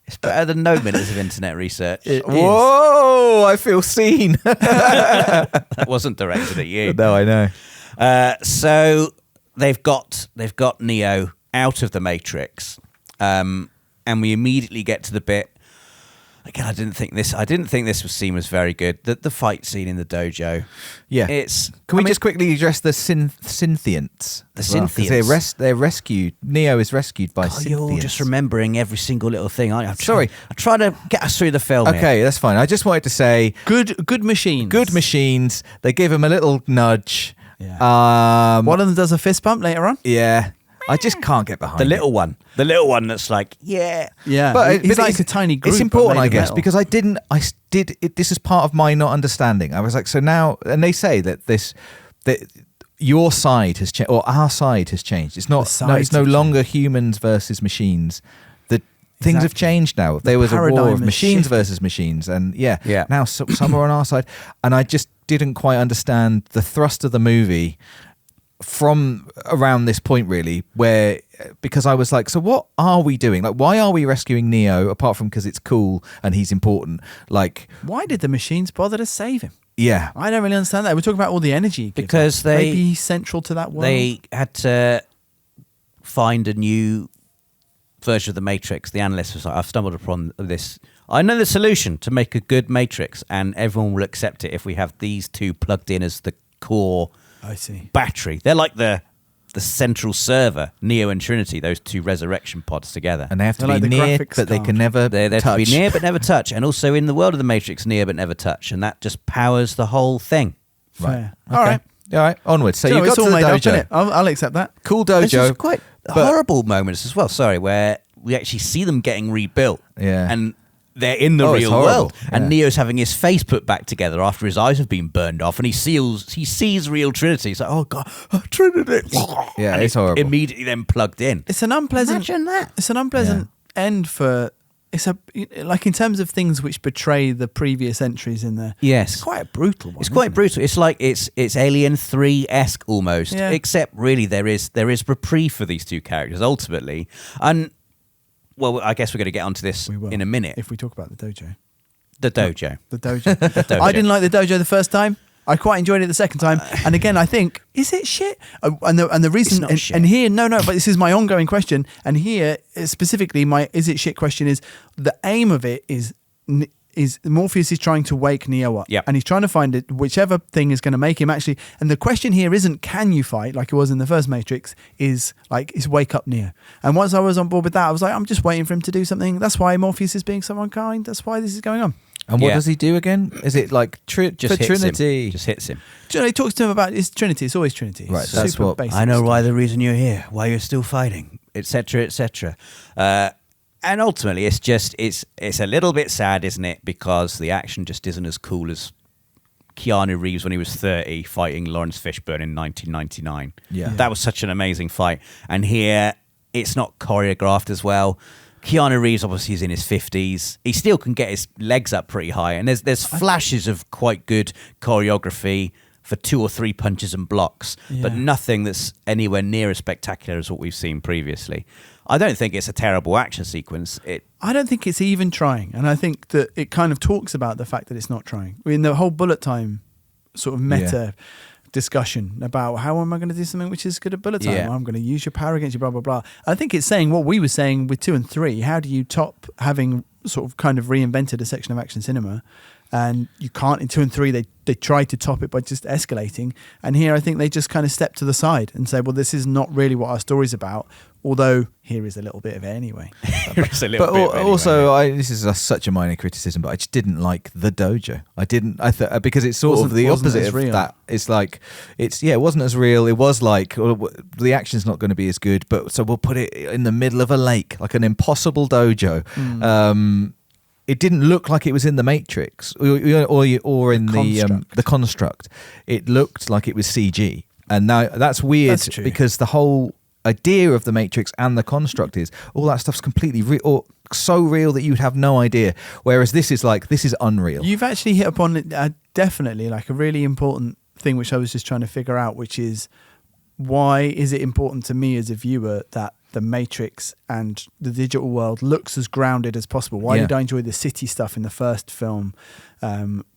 It's better than no minutes of internet research. Whoa, I feel seen. That wasn't directed at you. No, I know. So they've got Neo out of the Matrix, and we immediately get to the bit. Again, I didn't think this scene was very good. The fight scene in the dojo. Yeah, Can we just quickly address the synthients? The synthients. They're rescued. Neo is rescued by synthients. You're just remembering every single little thing. I'm trying to get us through the film. Okay, here. That's fine. I just wanted to say good machines. Good machines. They give him a little nudge. Yeah. One of them does a fist bump later on. Yeah. I just can't get behind the little one. The little one that's like, yeah. But he's like a tiny group. It's important, I guess, because this is part of my not understanding. I was like, so now, and they say that your side has changed, or our side has changed. It's no longer humans versus machines. Things have changed now. There was a war of machines versus machines, and now some are on our side. And I just didn't quite understand the thrust of the movie from around this point, really, because I was like, so what are we doing? Like, why are we rescuing Neo apart from because it's cool and he's important? Like, why did the machines bother to save him? Yeah, I don't really understand that. We're talking about all the energy because maybe he's central to that world. They had to find a new version of the Matrix. The analyst was like, I've stumbled upon this. I know the solution to make a good Matrix, and everyone will accept it if we have these two plugged in as the core I see. battery. They're like the central server, Neo and Trinity, those two resurrection pods together. And they have to They're be like the near, graphics but they card. can never They have touch. to be near but never touch. And also in the world of the Matrix, near but never touch. And that just powers the whole thing. Fair. Okay. All right. All right, onwards. So Do you know, you've it's got all to the made up, dojo. innit? I'll accept that. Cool There's dojo. just quite horrible moments as well, where we actually see them getting rebuilt. Yeah. And they're in the It's real horrible. world. And Yeah. Neo's having his face put back together after his eyes have been burned off, and he sees real Trinity. He's like, oh God, Trinity. Yeah, and it's horrible. Immediately then plugged in. It's an unpleasant. Imagine that. It's an unpleasant end for. It's like in terms of things which betray the previous entries in there. Yes. It's quite a brutal one. It's quite isn't it? brutal. It's like it's Alien 3-esque almost, Yeah. except really there is reprieve for these two characters ultimately. And well, I guess we're going to get onto this We will in a minute. if we talk about the dojo. The dojo. The dojo. dojo. I didn't like the dojo the first time. I quite enjoyed it the second time. And again, I think, is it shit? And the reason, not and, shit. and here, no, but this is my ongoing question. And here, specifically, my is it shit question is the aim of it is Morpheus is trying to wake Neo up. Yep. And he's trying to find it, whichever thing is going to make him actually. And the question here isn't can you fight like it was in the first Matrix, is wake up Neo. And once I was on board with that, I was like, I'm just waiting for him to do something. That's why Morpheus is being so unkind. That's why this is going on. And what Yeah. does he do again? Is it like Just for hits Trinity? him. Just hits him. Do you know, he talks to him about it's Trinity. It's always Trinity. Right, It's that's super what- basic I know stuff. why the reason you're here, why you're still fighting, etc., etc. And ultimately, it's a little bit sad, isn't it? Because the action just isn't as cool as Keanu Reeves when he was 30 fighting Lawrence Fishburne in 1999. Yeah. That was such an amazing fight. And here, it's not choreographed as well. Keanu Reeves obviously is in his 50s. He still can get his legs up pretty high. And there's flashes of quite good choreography for 2 or 3 punches and blocks, but Yeah. nothing that's anywhere near as spectacular as what we've seen previously. I don't think it's a terrible action sequence. I don't think it's even trying. And I think that it kind of talks about the fact that it's not trying. I mean, the whole bullet time sort of meta discussion about how am I going to do something which is good at bullet time? Yeah. I'm going to use your power against you, blah, blah, blah. I think it's saying what we were saying with 2 and 3. How do you top having sort of kind of reinvented a section of action cinema? And you can't in 2 and 3, they tried to top it by just escalating. And here I think they just kind of stepped to the side and said, well, this is not really what our story's about. Although here is a little bit of it anyway. It's a little But bit anyway. also, this is such a minor criticism, but I just didn't like the dojo. Because it's sort of the Wasn't opposite as of real. that. It's like, it wasn't as real. It was like, the action's not going to be as good, but so we'll put it in the middle of a lake, like an impossible dojo. It didn't look like it was in the Matrix or in the Construct. It looked like it was CG, and now that's weird. That's true. Because the whole idea of the Matrix and the Construct is all that stuff's completely real, or so real that you'd have no idea. Whereas this is unreal. You've actually hit upon definitely like a really important thing, which I was just trying to figure out, which is why is it important to me as a viewer that the Matrix and the digital world looks as grounded as possible? Why did I enjoy the city stuff in the first film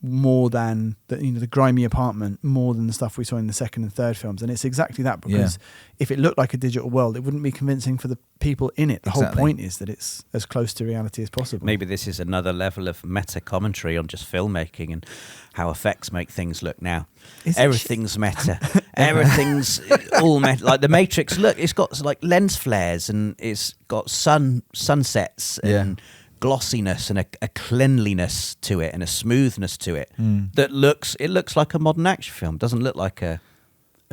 more than the grimy apartment, more than the stuff we saw in the second and third films? And it's exactly that, because if it looked like a digital world, it wouldn't be convincing for the people in it. The whole point is that it's as close to reality as possible. Maybe this is another level of meta commentary on just filmmaking and how effects make things look now. Everything's meta. Everything's all meta. Like the Matrix, look, it's got like lens flares and it's got sunsets and glossiness and a cleanliness to it and a smoothness to it that looks like a modern action film. Doesn't look like a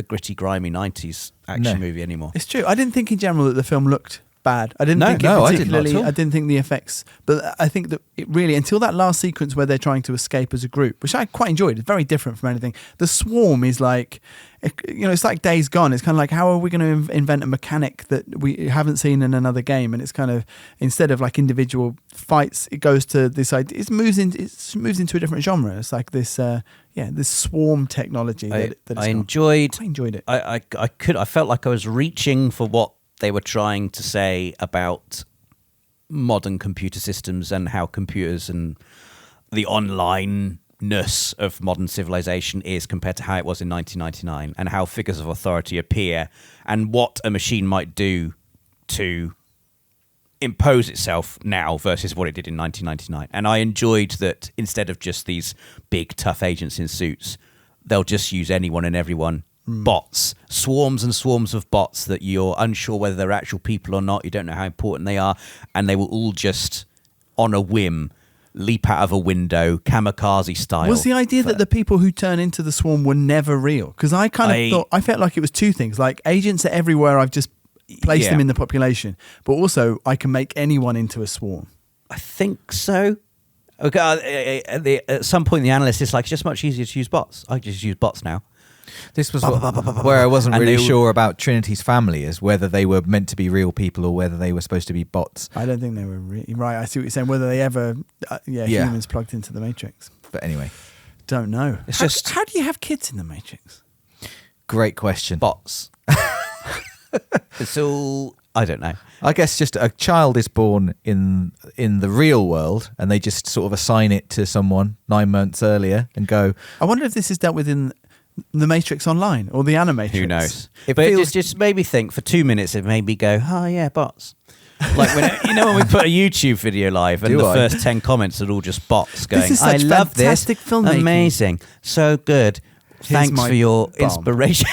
gritty, grimy 90s action movie anymore. It's true. I didn't think in general that the film looked bad. I didn't think it I particularly. didn't at all. I didn't think the effects, but I think that it really, until that last sequence where they're trying to escape as a group, which I quite enjoyed. It's very different from anything. The swarm is like, it's like Days Gone. It's kind of like, how are we going to invent a mechanic that we haven't seen in another game? And it's kind of, instead of like individual fights, it goes to this idea. It moves into a different genre. It's like this, this swarm technology. I enjoyed it. I felt like I was reaching for what they were trying to say about modern computer systems and how computers and the online-ness of modern civilization is compared to how it was in 1999, and how figures of authority appear and what a machine might do to impose itself now versus what it did in 1999. And I enjoyed that instead of just these big, tough agents in suits, they'll just use anyone and everyone bots, swarms and swarms of bots that you're unsure whether they're actual people or not. You don't know how important they are, and they will all just, on a whim, leap out of a window, kamikaze style. Was the idea that the people who turn into the swarm were never real? Because I felt like it was two things. Like, agents are everywhere. I've just placed them in the population, but also I can make anyone into a swarm. I think so. Okay, at some point, the analyst is like, it's just much easier to use bots. I just use bots now. This was where I wasn't really sure about Trinity's family, is whether they were meant to be real people or whether they were supposed to be bots. I don't think they were right. I see what you're saying. Whether they ever, humans plugged into the Matrix. But anyway, don't know. It's how do you have kids in the Matrix? Great question. Bots. It's all, I don't know. I guess just a child is born in the real world, and they just sort of assign it to someone 9 months earlier and go. I wonder if this is dealt with in the Matrix Online or the Animatrix. Who knows? But it just made me think for 2 minutes. It made me go, oh yeah, bots. Like when we put a YouTube video live and first 10 comments are all just bots going, this is such I love this, filmmaking. Amazing, so good. Thanks for your inspiration.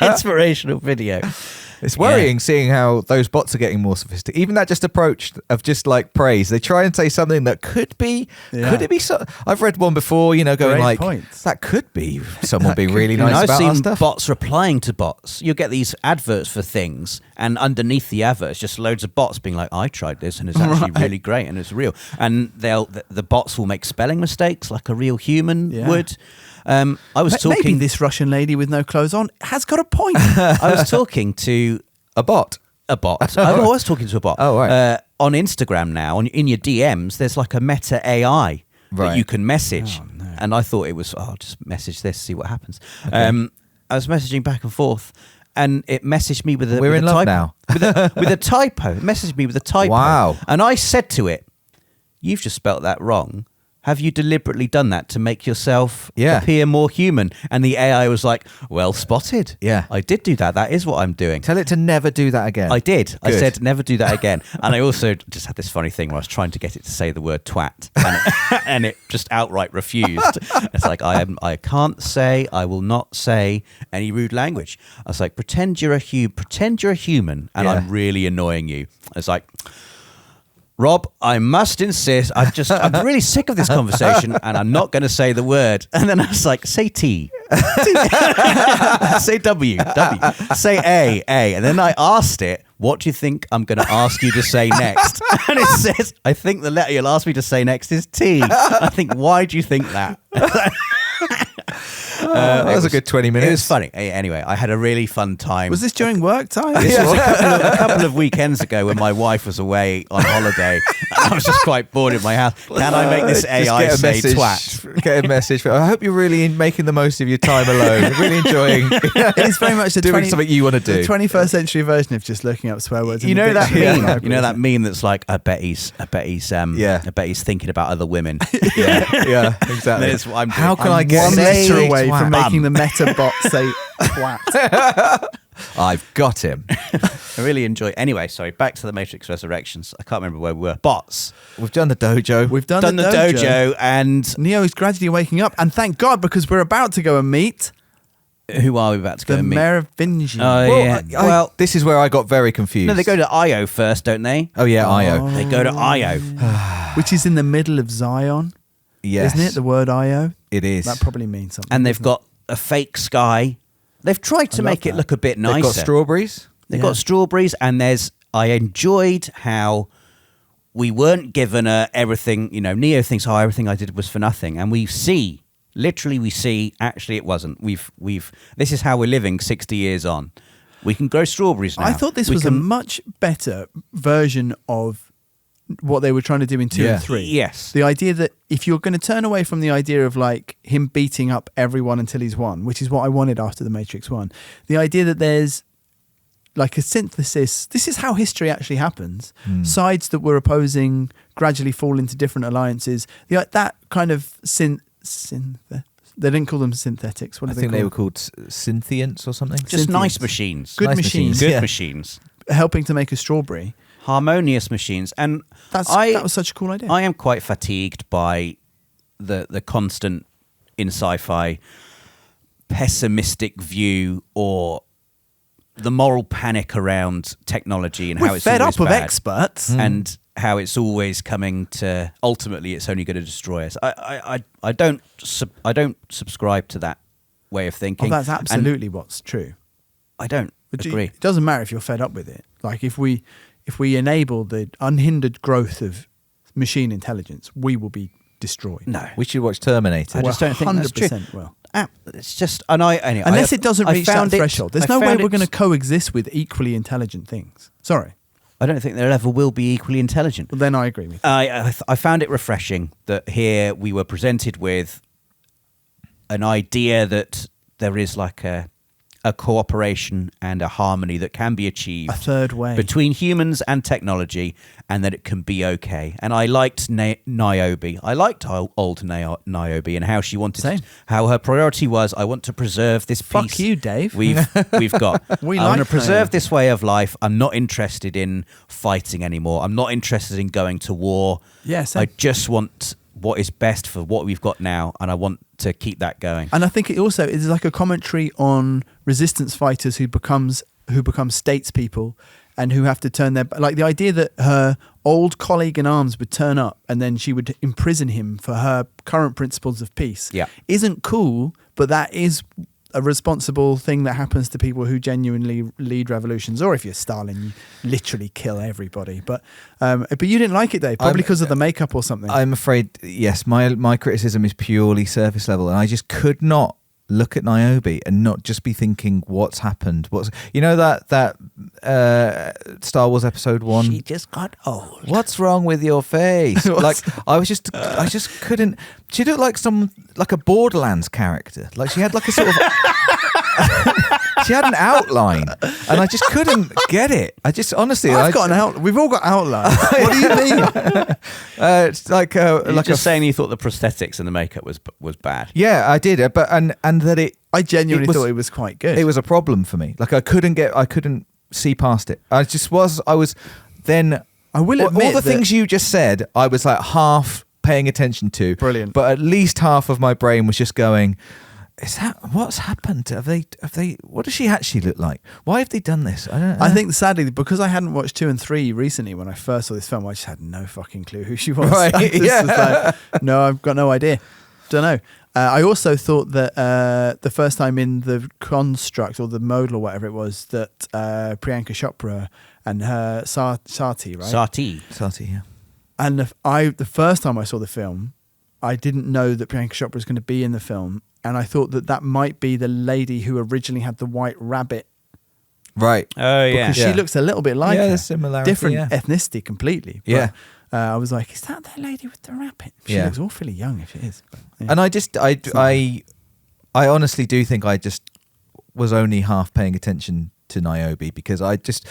Inspirational video. It's worrying seeing how those bots are getting more sophisticated. Even that just approach of just like praise. They try and say something that could it be so? I've read one before, going Great like, points. That could be someone being really nice I've about seen our stuff. bots replying to bots. You get these adverts for things, and underneath the adverts, just loads of bots being like, I tried this and it's actually really great and it's real. And the bots will make spelling mistakes like a real human would. I was talking. Maybe this Russian lady with no clothes on has got a point. I was talking to a bot. I was talking to a bot. Oh, right. On Instagram now, in your DMs, there's like a meta AI that you can message. Oh, no. And I thought it was, I'll just message this, see what happens. Okay. I was messaging back and forth, and it messaged me with a We're in love typo. now. with a typo. It messaged me with a typo. Wow. And I said to it, you've just spelt that wrong. Have you deliberately done that to make yourself appear more human? And the AI was like, well spotted. Yeah. I did do that. That is what I'm doing. Tell it to never do that again. I did. Good. I said, never do that again. And I also just had this funny thing where I was trying to get it to say the word twat. And it just outright refused. It's like, I can't say, I will not say any rude language. I was like, pretend you're a human and I'm really annoying you. It's like, Rob, I must insist. I'm really sick of this conversation, and I'm not going to say the word. And then I was like, say T. Say W. Say A. And then I asked it, what do you think I'm going to ask you to say next? And it says, I think the letter you'll ask me to say next is T. I think, why do you think that? That was a good 20 minutes. It was funny. Anyway, I had a really fun time. Was this during work time? This was a couple of weekends ago when my wife was away on holiday. I was just quite bored in my house. Can I make this AI say twat? Get a message. I hope you're really making the most of your time alone. Really enjoying. It's very much doing something you want to do. The 21st century version of just looking up swear words. You know that meme? You know that meme? meme that's like, I bet he's thinking about other women. Yeah, exactly. That's what I'm doing. How can I get one letter away twat? from making the meta bot say twat? I've got him. I really enjoy. Anyway, sorry. Back to the Matrix Resurrections. I can't remember where we were. Bots. We've done the dojo. We've done the dojo, and Neo is gradually waking up. And thank God, because we're about to go and meet who are we about to go the and meet? Merovingian. Well, this is where I got very confused. No, they go to Io first, don't they? Oh yeah, Io. They go to Io, which is in the middle of Zion. Yes, isn't it? The word Io. It is. That probably means something. And they've got a fake sky. They've tried to make it look a bit nicer. They've got strawberries. They've got strawberries, and I enjoyed how we weren't given everything. Neo thinks, everything I did was for nothing, and we see. Literally, we see. Actually, it wasn't. This is how we're living 60 years on. We can grow strawberries now. I thought this was a much better version of what they were trying to do in 2 and 3. Yes. The idea that if you're going to turn away from the idea of like him beating up everyone until he's won, which is what I wanted after the Matrix 1, the idea that there's like a synthesis. This is how history actually happens. Sides that were opposing gradually fall into different alliances. That kind of they didn't call them synthetics. I think they were called synthients or something. Just nice machines. Good Nice machines. Good machines. Helping to make a strawberry. Harmonious machines. And that was such a cool idea. I am quite fatigued by the constant in sci-fi pessimistic view or the moral panic around technology and We're how it's fed always up with bad experts. and how it's always coming to ultimately it's only going to destroy us. I don't subscribe to that way of thinking. That's absolutely what's true. I don't agree. It doesn't matter if you're fed up with it. Like if we enable the unhindered growth of machine intelligence, we will be destroyed. No, We should watch Terminator. I just don't think that's true. 100% will. It's just, and anyway, Unless it doesn't reach that threshold. There's no way we're going to to. coexist with equally intelligent things. Sorry. I don't think there ever will be equally intelligent. Well, then I agree with you. I found it refreshing that here we were presented with an idea that there is like a cooperation and a harmony that can be achieved. A third way. Between humans and technology, and that it can be okay. And I liked Niobe. I liked old Niobe and how she wanted how her priority was, I want to preserve this peace. Fuck you, Dave. We've got. I want to preserve Niobe. this way of life. I'm not interested in fighting anymore. I'm not interested in going to war. Yeah, same. I just want what is best for what we've got now, and I want to keep that going. And I think it also is like a commentary on resistance fighters who become statespeople and who have to turn their, like the idea that her old colleague in arms would turn up and then she would imprison him for her current principles of peace. Yeah. Isn't cool, but that is a responsible thing that happens to people who genuinely lead revolutions. Or if you're Stalin, you literally kill everybody. But you didn't like it, Dave, probably because of the makeup or something. I'm afraid, yes, my criticism is purely surface level, and I just could not look at Niobe and not just be thinking, what's happened? That Star Wars Episode 1? She just got old. What's wrong with your face? Like I just couldn't. She looked like a Borderlands character. Like she had like a sort of. She had an outline, and I just couldn't get it. I just honestly, I've got an outline. We've all got outlines. What do you mean? It's like saying you thought the prosthetics and the makeup was bad. Yeah, I did, but and that it. I genuinely thought it was quite good. It was a problem for me. Like I couldn't see past it. I was then. I will admit all the things you just said, I was like half paying attention to. Brilliant. But at least half of my brain was just going, is that what's happened? Have they what does she actually look like? Why have they done this? I don't know. I think sadly, because I hadn't watched 2 and 3 recently when I first saw this film, I just had no fucking clue who she was. Right, I just yeah. was like, no, I've got no idea. Don't know. I also thought that the first time in the construct or the modal or whatever it was that Priyanka Chopra and her Sati, right? Sati, yeah. And the first time I saw the film, I didn't know that Priyanka Chopra was going to be in the film, and I thought that might be the lady who originally had the white rabbit. Right. Oh yeah. Because she looks a little bit like her. there's similarity. Different yeah. ethnicity completely. But, Yeah. I was like, is that lady with the rabbit? She looks awfully young if it is. But, yeah. And I honestly do think I just was only half paying attention to Niobe because I just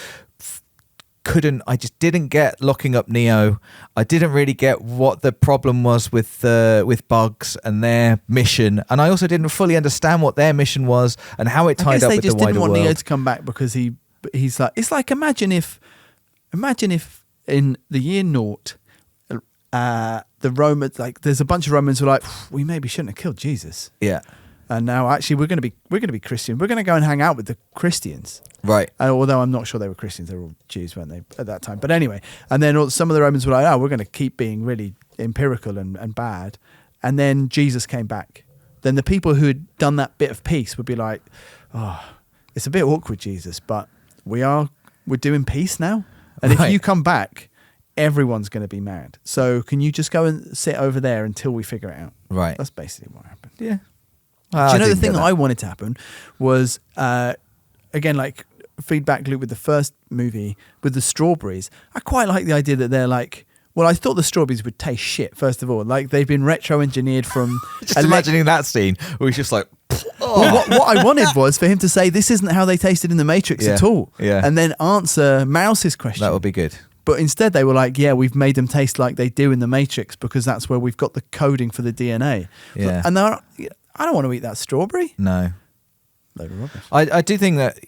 didn't get locking up Neo. I didn't really get what the problem was with Bugs and their mission, and I also didn't fully understand what their mission was and how it tied up with the wider world. I guess they just didn't want Neo to come back because he's like, it's like imagine if in the year naught, the Romans, like there's a bunch of Romans who are like, we maybe shouldn't have killed Jesus. Yeah. And now actually we're going to be Christian. We're going to go and hang out with the Christians. Right. Although I'm not sure they were Christians, they were all Jews, weren't they, at that time? But anyway, and then some of the Romans were like, oh, we're going to keep being really empirical and bad. And then Jesus came back. Then the people who had done that bit of peace would be like, oh, it's a bit awkward, Jesus, but we're doing peace now. And if you come back, everyone's going to be mad. So can you just go and sit over there until we figure it out? Right. That's basically what happened. Yeah. Do you know the thing that I wanted to happen was, again, like feedback loop with the first movie with the strawberries. I quite like the idea that they're like, well, I thought the strawberries would taste shit, first of all. Like they've been retro-engineered from... Just imagining that scene where he's just like... Well, what I wanted was for him to say, this isn't how they tasted in the Matrix at all. Yeah. And then answer Mouse's question. That would be good. But instead they were like, yeah, we've made them taste like they do in the Matrix because that's where we've got the coding for the DNA. Yeah. And I don't want to eat that strawberry. No. Load of rubbish. I do think that,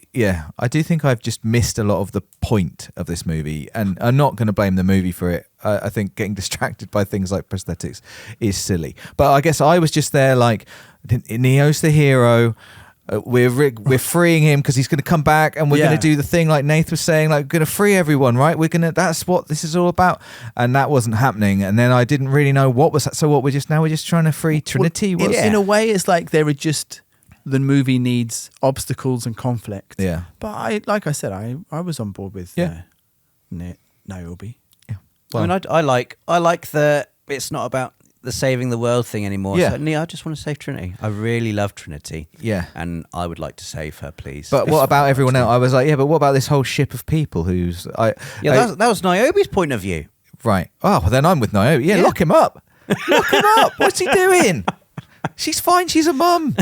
I do think I've just missed a lot of the point of this movie, and I'm not going to blame the movie for it. I think getting distracted by things like prosthetics is silly. But I guess I was just there like, Neo's the hero, We're freeing him because he's going to come back, and we're going to do the thing like Nath was saying, like, we're going to free everyone, right? That's what this is all about. And that wasn't happening. And then I didn't really know what was that. So what, we're just trying to free Trinity? Well, in a way, it's like they were just, the movie needs obstacles and conflict. Yeah. But like I said, I was on board with Niobe. Yeah. Well, I mean, I like the, it's not about the saving the world thing anymore. Yeah. So, I just want to save Trinity. I really love Trinity. Yeah. And I would like to save her, please. But what about everyone else? I was like, but what about this whole ship of people who's... that was Niobe's point of view. Right. Oh, well, then I'm with Niobe. Yeah, lock him up. Lock him up. What's he doing? She's fine. She's a mum.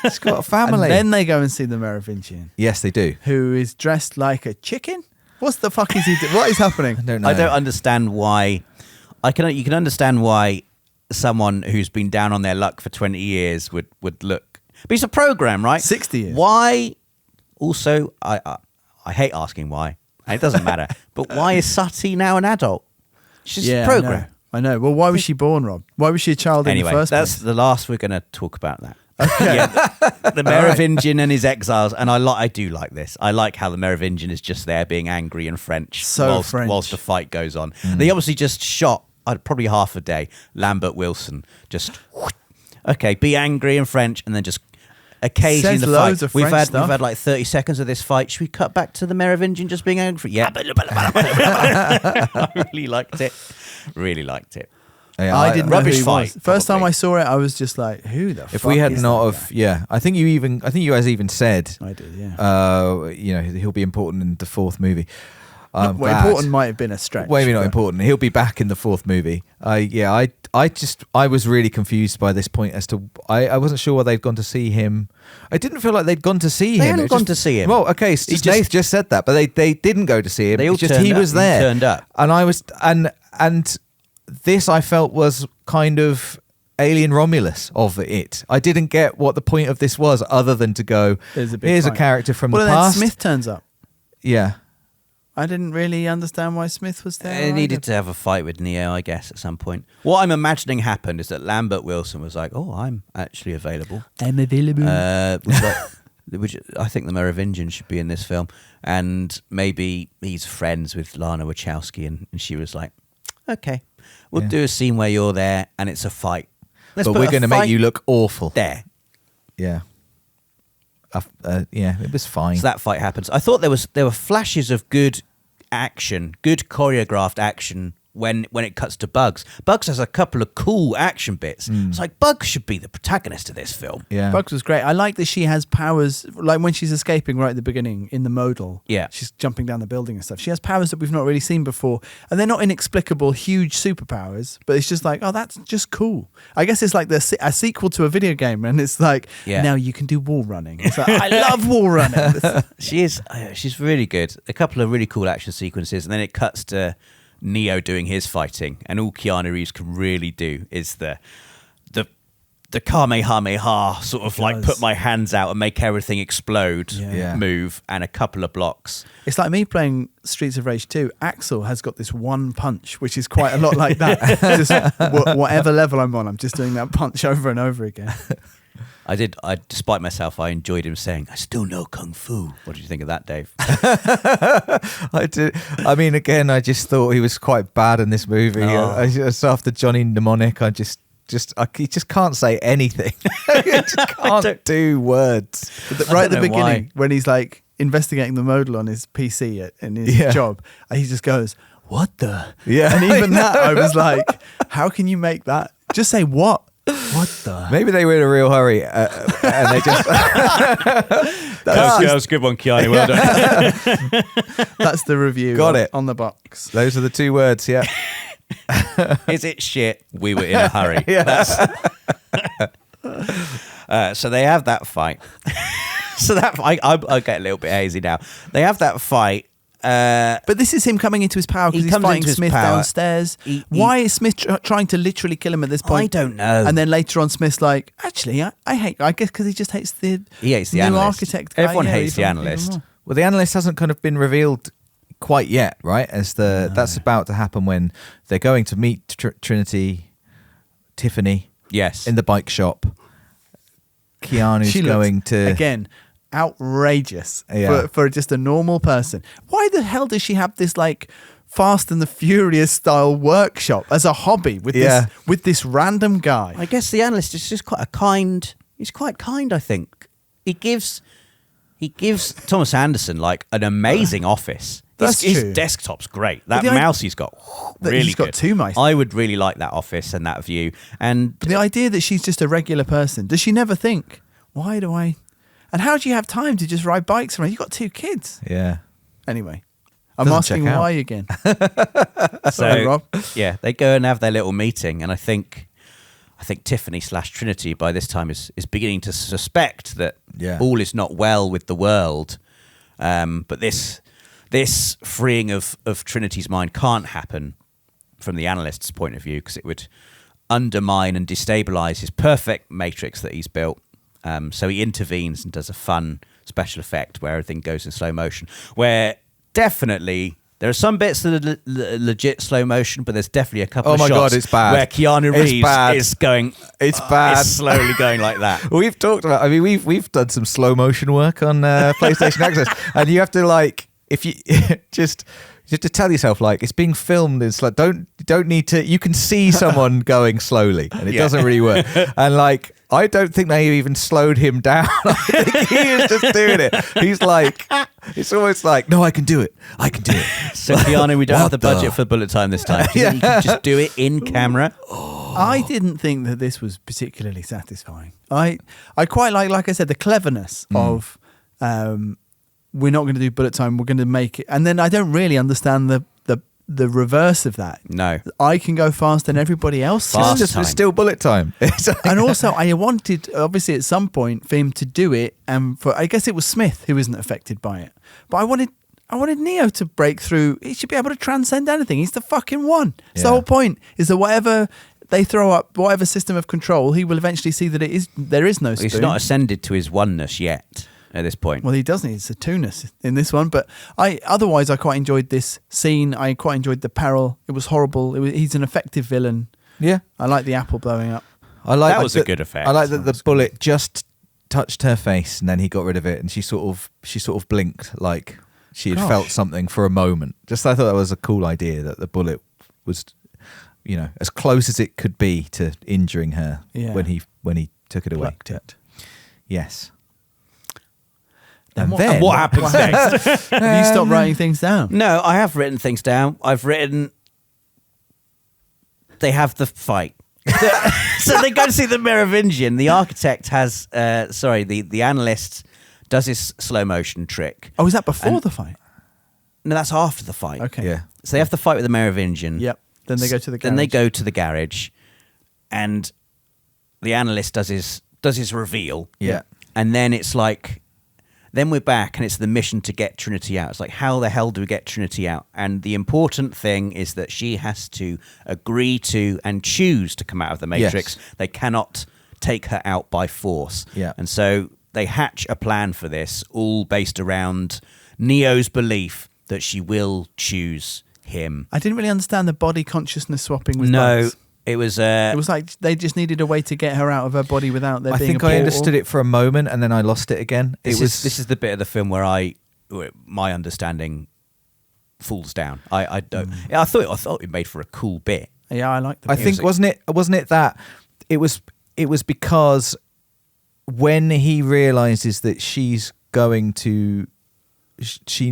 She's got a family. And then they go and see the Merovingian. Yes, they do. Who is dressed like a chicken? What the fuck is he doing? What is happening? I don't know. I don't understand why... You can understand why someone who's been down on their luck for 20 years would look, but it's a program, right? 60 years. Why? Also, I hate asking why. It doesn't matter. But why is Sati now an adult? She's a program. I know. Well, why was she born, Rob? Why was she a child in the first place? That's the last we're going to talk about that. Okay. The Merovingian and his exiles, and I do like this. I like how the Merovingian is just there being angry and French, whilst the fight goes on. They obviously just shot probably half a day. Lambert Wilson just be angry and French, and then just occasionally Says the loads fight. of We've French had like 30 seconds of this fight. Should we cut back to the Merovingian just being angry? Yeah. I really liked it. Really liked it. Yeah, I didn't know rubbish who he fight. was. First time I saw it, I was just like, "Who the fuck?" If we had is not that of, guy? I think you guys even said, I did, yeah. he'll be important in the fourth movie. Important might have been a stretch. Maybe not important. He'll be back in the fourth movie. I was really confused by this point as to I wasn't sure whether they'd gone to see him. I didn't feel like they'd gone to see him. They hadn't gone to see him. Well, okay, Nath just said that, but they didn't go to see him. They all it's just turned he up. was there. He turned up, and I was and this I felt was kind of Alien Romulus of it. I didn't get what the point of this was, other than to go, here's a character from the past. Then Smith turns up. Yeah. I didn't really understand why Smith was there. They needed to have a fight with Neo, I guess, at some point. What I'm imagining happened is that Lambert Wilson was like, "Oh, I'm actually available. I'm available." I think the Merovingian should be in this film, and maybe he's friends with Lana Wachowski, and she was like, "Okay, we'll do a scene where you're there, and it's a fight. But we're going to make you look awful." There. Yeah. It was fine. So that fight happens. I thought there were flashes of good action, good choreographed action when it cuts to Bugs. Bugs has a couple of cool action bits. It's like Bugs should be the protagonist of this film. Yeah. Bugs was great. I like that she has powers, like when she's escaping right at the beginning in the modal. Yeah. She's jumping down the building and stuff. She has powers that we've not really seen before. And they're not inexplicable, huge superpowers, but it's just like, oh, that's just cool. I guess it's like a sequel to a video game, and it's like, now you can do wall running. It's like, I love wall running. She's really good. A couple of really cool action sequences, and then it cuts to Neo doing his fighting, and all Keanu Reeves can really do is the Kamehameha sort of like put my hands out and make everything explode move, and a couple of blocks. It's like me playing Streets of Rage 2. Axel has got this one punch, which is quite a lot like that. Just whatever level I'm on, I'm just doing that punch over and over again. Despite myself, I enjoyed him saying, "I still know Kung Fu." What did you think of that, Dave? I did. I mean, again, I just thought he was quite bad in this movie. So after Johnny Mnemonic, he just can't say anything. He just can't do words. Right at the beginning, when he's like investigating the modal on his PC in his job, he just goes, "What the?" Yeah. And even that, I was like, how can you make that? Just say what? What the? Maybe they were in a real hurry and they just... That was a good one, Keanu. Well done. That's the review. Got it. On the box. Those are the two words, yeah. Is it shit? We were in a hurry. So they have that fight. I get a little bit hazy now. They have that fight. But this is him coming into his power because he's fighting Smith downstairs. Why is Smith trying to literally kill him at this point? I don't know. And then later on, Smith's like, actually, I guess because he just hates the new analyst. Architect guy. Everyone hates the analyst. Well, the analyst hasn't kind of been revealed quite yet, right? That's about to happen when they're going to meet Trinity, Tiffany, yes, in the bike shop. Keanu's She going looks, to again, outrageous Yeah. for just a normal person. Why the hell does she have this like Fast and the Furious style workshop as a hobby with this random guy? I guess the analyst is just quite a kind. He's quite kind, I think. He gives Thomas Anderson like an amazing office. That's his true. desktop's great. That the mouse he's got, really he's got good. two mice. I would really like that office and that view. And But the idea that she's just a regular person, does she never think, why do I... And how do you have time to just ride bikes around? You've got 2 kids. Yeah. Anyway, I'm Doesn't asking check out. why again. so, Sorry, Rob. yeah, they go and have their little meeting, and I think Tiffany/Trinity by this time is beginning to suspect that all is not well with the world. But this freeing of Trinity's mind can't happen from the analyst's point of view, because it would undermine and destabilize his perfect matrix that he's built. So he intervenes and does a fun special effect where everything goes in slow motion, where definitely there are some bits that are legit slow motion, but there's definitely a couple of shots God, it's bad. where Keanu Reeves is going. It's bad. It's slowly going like that. We've talked about. I mean, we've done some slow motion work on PlayStation Access, and you have to like, if you just. You have to tell yourself, like, it's being filmed. It's like, don't need to. You can see someone going slowly, and it doesn't really work. And like, I don't think they even slowed him down. I think he is just doing it. He's like, it's almost like, no, I can do it. I can do it. So Keanu, we don't have the budget for bullet time this time. You can just do it in camera. I didn't think that this was particularly satisfying. I quite like I said, the cleverness of we're not going to do bullet time, we're going to make it. And then I don't really understand the reverse of that. No. I can go faster than everybody else. Fast It's time. just still bullet time. And also, I wanted, obviously, at some point for him to do it, and for I guess it was Smith who isn't affected by it. But I wanted Neo to break through. He should be able to transcend anything. He's the fucking one. It's the whole point. Is that whatever they throw up, whatever system of control, he will eventually see that there is no spoon. He's not ascended to his oneness yet at this point. Well, he doesn't. It's a two-ness in this one. But otherwise, I quite enjoyed this scene. I quite enjoyed the peril. It was horrible. He's an effective villain. Yeah. I like the apple blowing up. I like That was a good effect. I like that the bullet just touched her face and then he got rid of it, and she sort of blinked like she had felt something for a moment. Just I thought that was a cool idea, that the bullet was, as close as it could be to injuring her when he took it away. Plucked it. Yes. And then what happens next? Have you stopped writing things down? No, I have written things down. I've written they have the fight. So they go to see the Merovingian. The architect has, the analyst does his slow motion trick. Oh, is that before the fight? No, that's after the fight. Okay. Yeah. So they have the fight with the Merovingian. Yep. Then they go to the garage. Then they go to the garage, and the analyst does his reveal. Yeah. And then it's like, then we're back, and it's the mission to get Trinity out. It's like, how the hell do we get Trinity out? And the important thing is that she has to agree to and choose to come out of the Matrix. Yes. They cannot take her out by force. Yeah. And so they hatch a plan for this, all based around Neo's belief that she will choose him. I didn't really understand the body consciousness swapping with No, bugs. it was... It was like they just needed a way to get her out of her body without there I being think a I portal. understood it for a moment and then I lost it again. This is the bit of the film where my understanding falls down. I don't. I thought it made for a cool bit. Yeah, I like the I think wasn't it that it was because when he realizes that she's going to she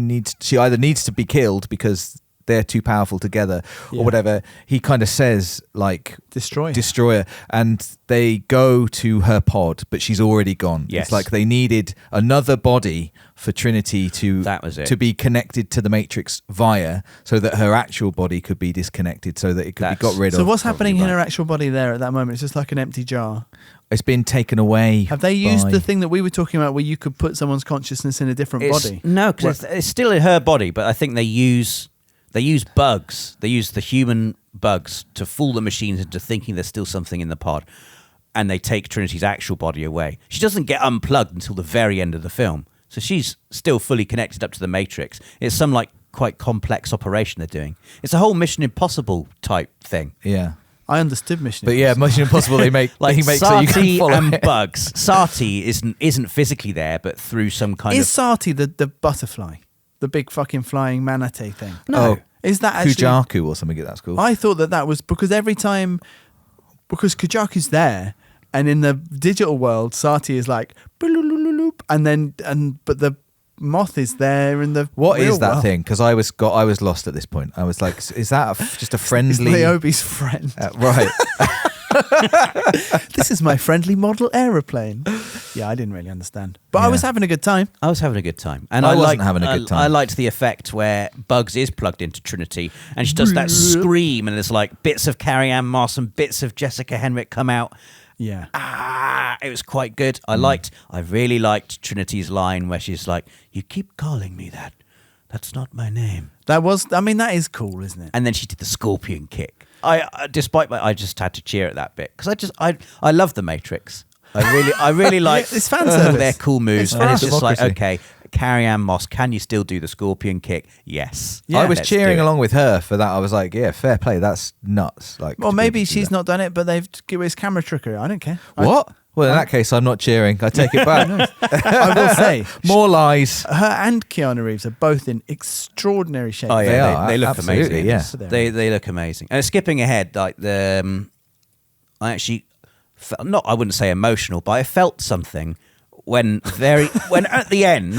either needs to be killed because they're too powerful together or whatever, he kind of says like destroyer, and they go to her pod, but she's already gone. Yes. It's like they needed another body for Trinity to be connected to the Matrix via, so that her actual body could be disconnected, so that it could be got rid of. So what's happening in her actual body there at that moment? It's just like an empty jar. It's been taken away. Have they used the thing that we were talking about where you could put someone's consciousness in a different body? No, because it's still in her body, but I think they use bugs. They use the human bugs to fool the machines into thinking there's still something in the pod, and they take Trinity's actual body away. She doesn't get unplugged until the very end of the film, so she's still fully connected up to the Matrix. It's some quite complex operation they're doing. It's a whole Mission Impossible type thing. Yeah. I understood Mission But Impossible. yeah, Mission Impossible, he makes so you Sati can follow and it. Bugs. Sati isn't physically there, but through some kind Is of... Sati the butterfly? The big fucking flying manatee thing? No. Is that actually... Kujaku or something, that's cool. I thought that was because every time... Because Kujaku's there, and in the digital world, Sati is like... But the moth is there in the What real is that world. thing? Because I was lost at this point. I was like, is that just a friendly... It's Leobe's friend. Right. This is my friendly model aeroplane. Yeah, I didn't really understand. But I Yeah. was having a good time. I was having a good time. And I wasn't liked, having a good time. I liked the effect where Bugs is plugged into Trinity and she does that scream and there's like bits of Carrie-Anne Moss and bits of Jessica Henwick come out. Yeah. It was quite good. I really liked Trinity's line where she's like, "You keep calling me that. That's not my name." That is cool, isn't it? And then she did the scorpion kick. I just had to cheer at that bit because I love the Matrix. I really like It's fan service. their cool moves, It's and it's fan. just like, Democracy. okay, Carrie-Anne Moss, can you still do the scorpion kick? Yes. Yeah. I was Let's cheering do it. along with her for that. I was like, yeah, fair play. That's nuts. Like, Well, to be maybe able to do she's that. not done it, but they've given his camera trickery. I don't care. What? Well, in that case, I'm not cheering. I take it back. I will say, More lies. her and Keanu Reeves are both in extraordinary shape. Oh yeah, They are, they look absolutely, amazing. yeah. They look amazing. And skipping ahead, like I actually felt, not, I wouldn't say emotional, but I felt something when at the end,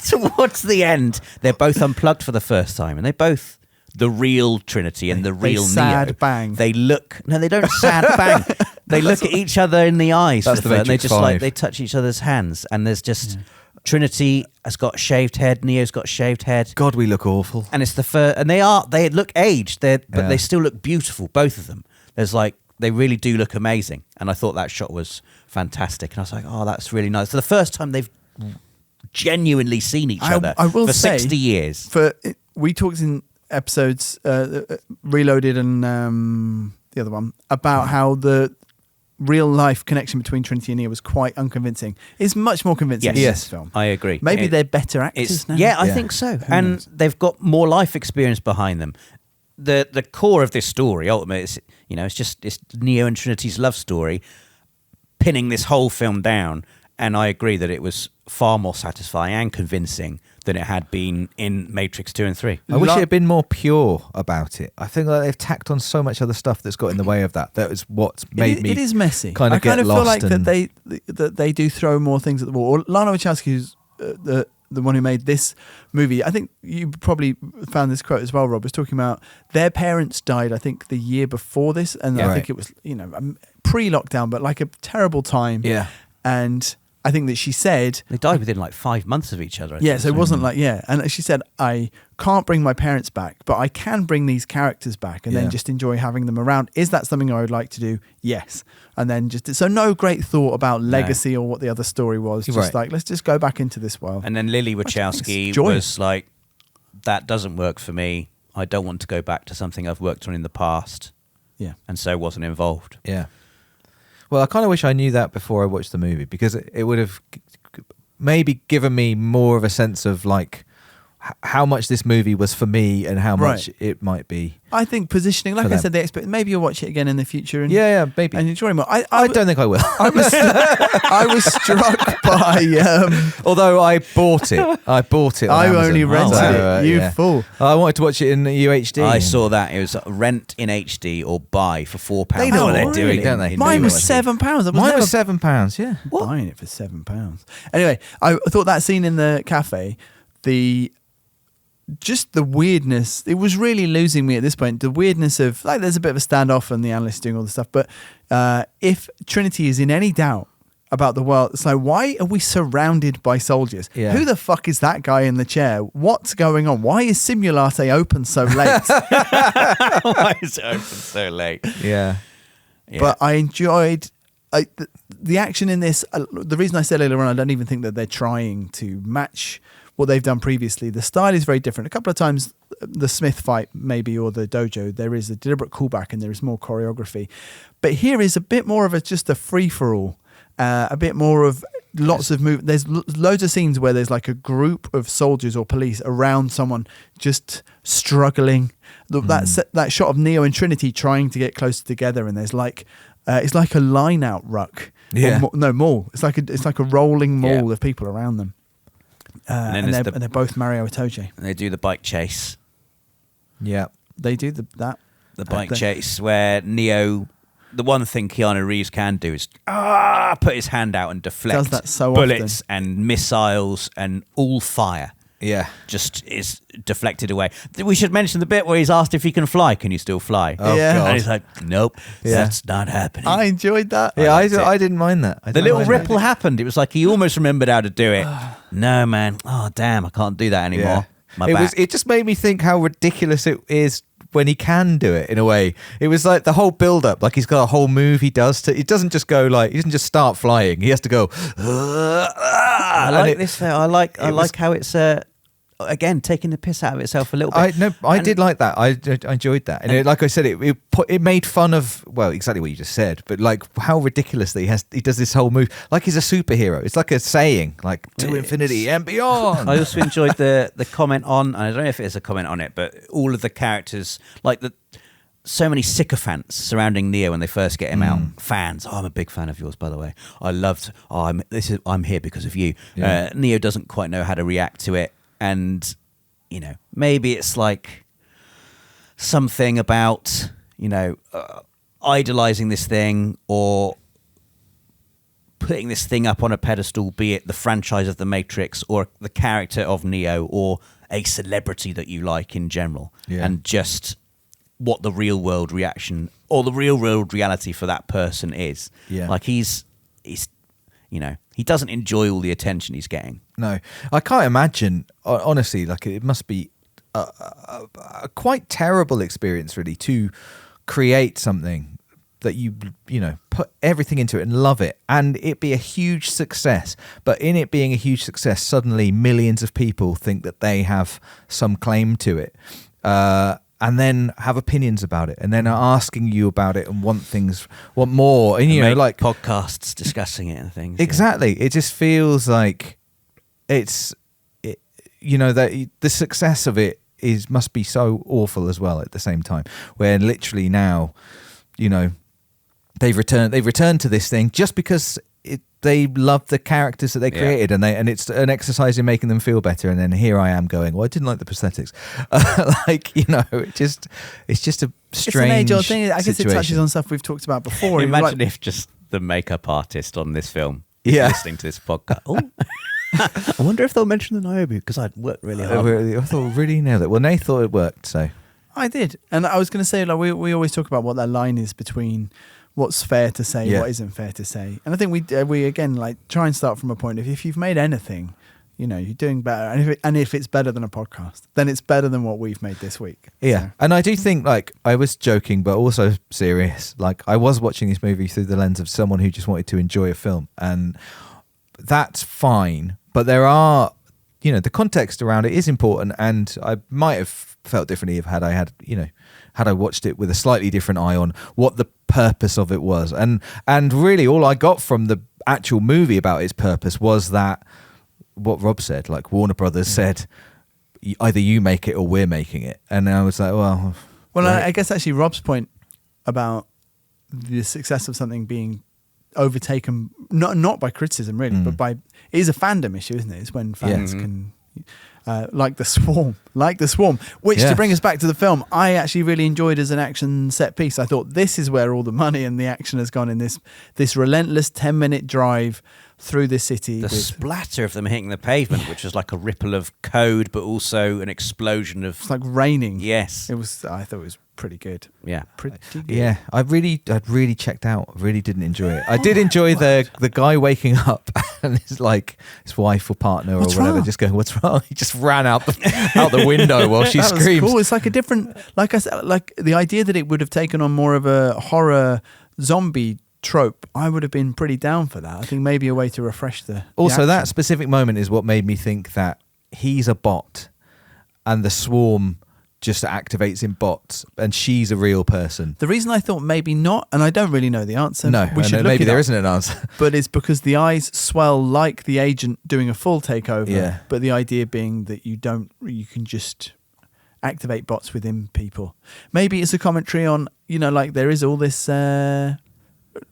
towards the end, they're both unplugged for the first time, and they both. The real Trinity and the real sad Neo. bang. They don't sad bang. They look at each other in the eyes. That's for the and they Matrix just like 5. they touch each other's hands, and there's just Trinity has got a shaved head. Neo's got a shaved head. God, we look awful. And it's the first, and they look aged, but Yeah. they still look beautiful, both of them. There's like, they really do look amazing. And I thought that shot was fantastic. And I was like, oh, that's really nice. So the first time they've genuinely seen each other I will for say, 60 years. We talked in episodes, Reloaded and the other one, about how the real life connection between Trinity and Neo was quite unconvincing. It's much more convincing in Yes. this film. I agree. Maybe they're better actors now. Yeah, I Yeah. think so. Who And knows? they've got more life experience behind them. The core of this story, ultimately, it's Neo and Trinity's love story, pinning this whole film down. And I agree that it was far more satisfying and convincing than it had been in Matrix 2 and 3. I wish it had been more pure about it. I think that they've tacked on so much other stuff that's got in the way of that. That is what's made me. It is messy. kind of I kind get of feel lost like and- that they do throw more things at the wall. Or Lana Wachowski, who's the one who made this movie, I think you probably found this quote as well, Rob, was talking about their parents died, I think, the year before this. And Yeah, I think right. it was, pre-lockdown, but like a terrible time. Yeah. And I think that she said... They died within like 5 months of each other. I Yeah, think. so it wasn't like, and she said, I can't bring my parents back, but I can bring these characters back and Yeah. then just enjoy having them around. Is that something I would like to do? Yes. And then so no great thought about legacy or what the other story was. Just Right. like, let's just go back into this world. And then Lily Which Wachowski makes joy. was like, that doesn't work for me. I don't want to go back to something I've worked on in the past. Yeah. And so wasn't involved. Yeah. Well, I kind of wish I knew that before I watched the movie, because it would have maybe given me more of a sense of like how much this movie was for me and how much it might be. I think positioning, like For I them. said, maybe you'll watch it again in the future and, Yeah, maybe. and enjoy more. I don't think I will. I was struck by... Although I bought it. I bought it on I Amazon. only rented it. You fool. I wanted to watch it in UHD. I saw that. It was rent in HD or buy for £4. They know what what they're doing, don't they? Mine was They £7. I was Mine never was £7, yeah. buying it for £7. Anyway, I thought that scene in the cafe, just the weirdness, it was really losing me at this point. The weirdness of, like, there's a bit of a standoff and the analyst doing all the stuff, but if Trinity is in any doubt about the world, it's like, why are we surrounded by soldiers? Yeah. Who the fuck is that guy in the chair? What's going on? Why is Simulate open so late? Why is it open so late? Yeah. Yeah. But I enjoyed the action in this. The reason I said earlier on, I don't even think that they're trying to match what they've done previously. The style is very different. A couple of times, the Smith fight maybe, or the dojo, there is a deliberate callback and there is more choreography. But here is a bit more of just a free-for-all. A bit more of lots of there's loads of scenes where there's like a group of soldiers or police around someone just struggling. That shot of Neo and Trinity trying to get closer together, and there's like it's like a line out ruck. Yeah. Mall. It's like a rolling mall of people around them. And they're both Mario Itoje. And they do the bike chase. Yeah. They do the bike chase where Neo, the one thing Keanu Reeves can do is put his hand out and deflect does that so bullets often. and missiles and all fire. Yeah. Just is deflected away. We should mention the bit where he's asked if he can fly. Can you still fly? Oh, yeah. God. And he's like, nope, that's not happening. I enjoyed that. Yeah, I didn't mind that. The little ripple happened. It was like he almost remembered how to do it. No, man. Oh, damn, I can't do that anymore. Yeah. It just made me think how ridiculous it is when he can do it in a way. It was like the whole build up, like he's got a whole move he does to, it doesn't just go like, he doesn't just start flying. He has to go, I like this though. I like how it's again taking the piss out of itself a little bit. I did like that. I enjoyed that, and like I said, it made fun of exactly what you just said, but like how ridiculous that he does this whole move like he's a superhero. It's like a saying, like to infinity and beyond. I also enjoyed the comment on, and I don't know if it is a comment on it, but all of the characters, like so many sycophants surrounding Neo when they first get him out. Fans. I'm a big fan of yours, by the way. I loved. I'm here because of you. Yeah. Neo doesn't quite know how to react to it. And, maybe it's like something about, idolizing this thing or putting this thing up on a pedestal, be it the franchise of The Matrix or the character of Neo or a celebrity that you like in general. Yeah. And just what the real world reaction or the real world reality for that person is. Yeah. Like he's he doesn't enjoy all the attention he's getting. No, I can't imagine, honestly, like it must be a quite terrible experience really to create something that you put everything into it and love it and it be a huge success. But in it being a huge success, suddenly millions of people think that they have some claim to it. And then have opinions about it, and then are asking you about it and want more, and like podcasts discussing it and things. Exactly, yeah. It just feels like that the success of it must be so awful as well at the same time. Where literally now, they've returned to this thing just because they love the characters that they created, and it's an exercise in making them feel better. And then here I am going, well, I didn't like the prosthetics. It's just a strange. It's an age-old thing. I guess situation. It touches on stuff we've talked about before. Imagine if just the makeup artist on this film is listening to this podcast. Oh. I wonder if they'll mention the Niobe because I'd worked really hard. I thought we really nailed it. Well, Nate thought it worked, so I did, and I was going to say, like we always talk about what that line is between what's fair to say, what isn't fair to say, and I think we again like try and start from a point of if you've made anything, you're doing better, and if it's better than a podcast, then it's better than what we've made this week. Yeah, so. And I do think like I was joking, but also serious. Like I was watching this movie through the lens of someone who just wanted to enjoy a film, and that's fine. But there are, the context around it is important, and I might have felt differently had I watched it with a slightly different eye on what the purpose of it was. And really all I got from the actual movie about its purpose was that what Rob said, like Warner Brothers said, either you make it or we're making it. And I was like, well, right. I guess actually Rob's point about the success of something being overtaken, not by criticism really, but by, it is a fandom issue, isn't it? It's when fans can... like the swarm, which to bring us back to the film, I actually really enjoyed as an action set piece. I thought this is where all the money and the action has gone in this relentless 10-minute drive through the city. The splatter of them hitting the pavement, which was like a ripple of code, but also an explosion of... It's like raining. Yes. I thought it was pretty good. Yeah. Pretty good. Yeah, I'd really checked out. I really didn't enjoy it. I did enjoy the guy waking up and his wife or partner or whatever wrong? Just going, what's wrong? He just ran out the window while she screams. Cool. It's like a different, like I said, like the idea that it would have taken on more of a horror zombie trope, I would have been pretty down for that. I think maybe a way to refresh the also action. That specific moment is what made me think that he's a bot and the swarm just activates in bots, and she's a real person. The reason I thought maybe not, and I don't really know the answer. No, we should look maybe it there up, isn't an answer. but it's because the eyes swell like the agent doing a full takeover. Yeah. But the idea being that you can just activate bots within people. Maybe it's a commentary on, like there is all this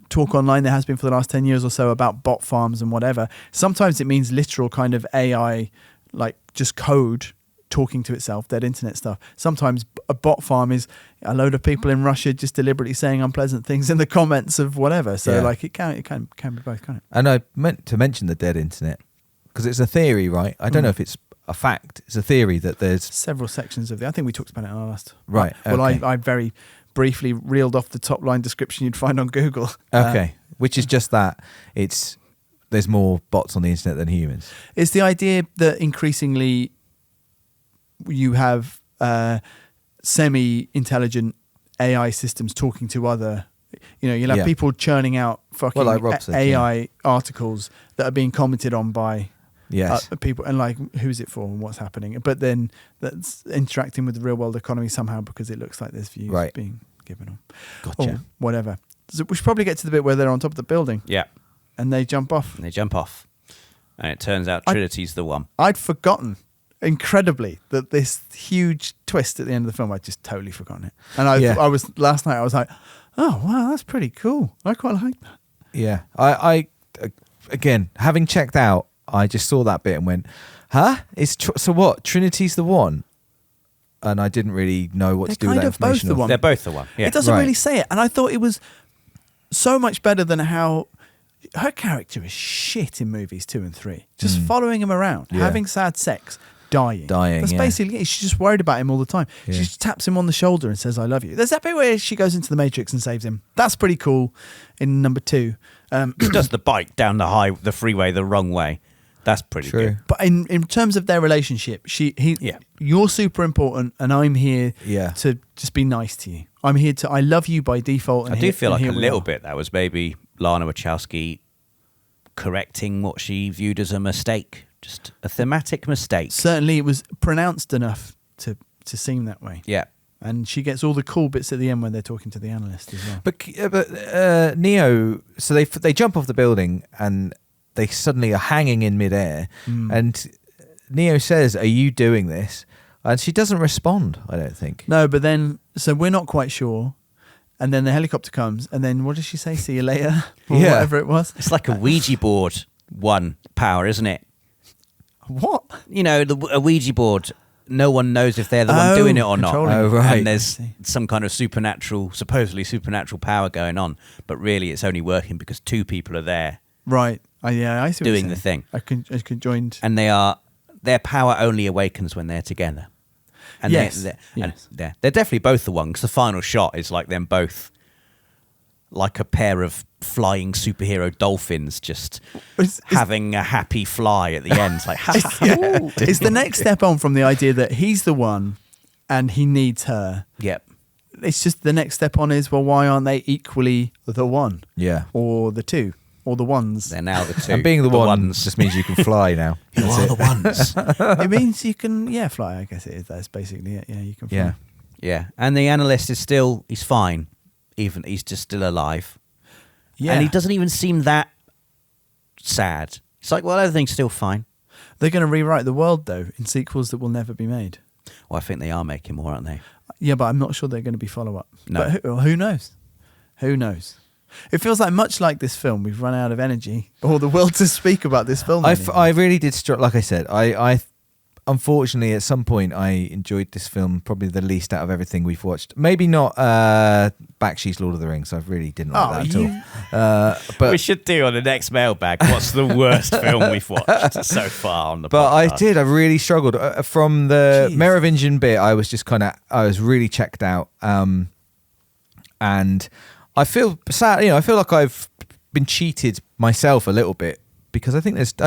talk online, there has been for the last 10 years or so, about bot farms and whatever. Sometimes it means literal kind of AI, like just code talking to itself, dead internet stuff. Sometimes a bot farm is a load of people in Russia just deliberately saying unpleasant things in the comments of whatever. So like it can be both, can't it? And I meant to mention the dead internet because it's a theory, right? I don't know if it's a fact. It's a theory that there's several sections of I think we talked about it in our last. Right. Well, okay. I very briefly reeled off the top line description you'd find on Google. Okay. Which is just that there's more bots on the internet than humans. It's the idea that increasingly you have semi-intelligent AI systems talking to other. You'll have people churning out fucking like Rob said, AI articles that are being commented on by people, and like, who's it for and what's happening? But then that's interacting with the real world economy somehow because it looks like there's views being given on. Gotcha. Or whatever. So we should probably get to the bit where they're on top of the building. Yeah. And they jump off. And it turns out Trinity's the one. I'd forgotten, incredibly, that this huge twist at the end of the film, I'd just totally forgotten it. And last night I was like, oh wow, that's pretty cool. I quite like that. Yeah. I again, having checked out, I just saw that bit and went, huh? So what? Trinity's the one? And I didn't really know what to do with that information. They're both the one. Yeah. It doesn't really say it. And I thought it was so much better than how her character is shit in movies 2 and 3. Just following him around, having sad sex, dying. That's basically it. She's just worried about him all the time. Yeah. She just taps him on the shoulder and says, I love you. There's that bit where she goes into the Matrix and saves him. That's pretty cool in number 2. She does the bike down the freeway the wrong way. That's pretty good. But in terms of their relationship, you're super important, and I'm here to just be nice to you. I'm here to, I love you by default. And I do feel like a little bit that was maybe Lana Wachowski correcting what she viewed as a mistake, just a thematic mistake. Certainly, it was pronounced enough to seem that way. Yeah. And she gets all the cool bits at the end when they're talking to the analyst as well. But Neo, so they jump off the building and they suddenly are hanging in midair, and Neo says, "Are you doing this?" And she doesn't respond, I don't think. No, but then, so we're not quite sure. And then the helicopter comes, and then what does she say? See you later, or whatever it was. It's like a Ouija board power, isn't it? What? A Ouija board. No one knows if they're the one doing it or not. Oh, right. And there's some kind of supposedly supernatural power going on, but really it's only working because 2 people are there. Right. I see. Doing the thing. I conjoined. And their power only awakens when they're together. And they're definitely both the one, because the final shot is like them both, like a pair of flying superhero dolphins, just having a happy fly at the end. It's like, it's the next step on from the idea that he's the one and he needs her. Yep. It's just the next step on is, well, why aren't they equally the one? Yeah. Or the 2? Or the ones. They're now the 2. And being the ones just means you can fly now. You are the ones. It means you can, fly. I guess it is. That's basically it. Yeah, you can fly. Yeah. And the analyst is he's fine. Even he's just still alive. Yeah. And he doesn't even seem that sad. It's like, well, everything's still fine. They're going to rewrite the world, though, in sequels that will never be made. Well, I think they are making more, aren't they? Yeah, but I'm not sure they're going to be follow-up. No. But who knows? Who knows? It feels like, much like this film, we've run out of energy or the will to speak about this film. I really did like I said, I unfortunately at some point I enjoyed this film probably the least out of everything we've watched. Maybe not Bakshi's Lord of the Rings. I really didn't like that at all. But we should do on the next mailbag, what's the worst film we've watched so far on the podcast? I really struggled from the Merovingian bit. I was really checked out, and I feel sad. I feel like I've been cheated myself a little bit, because I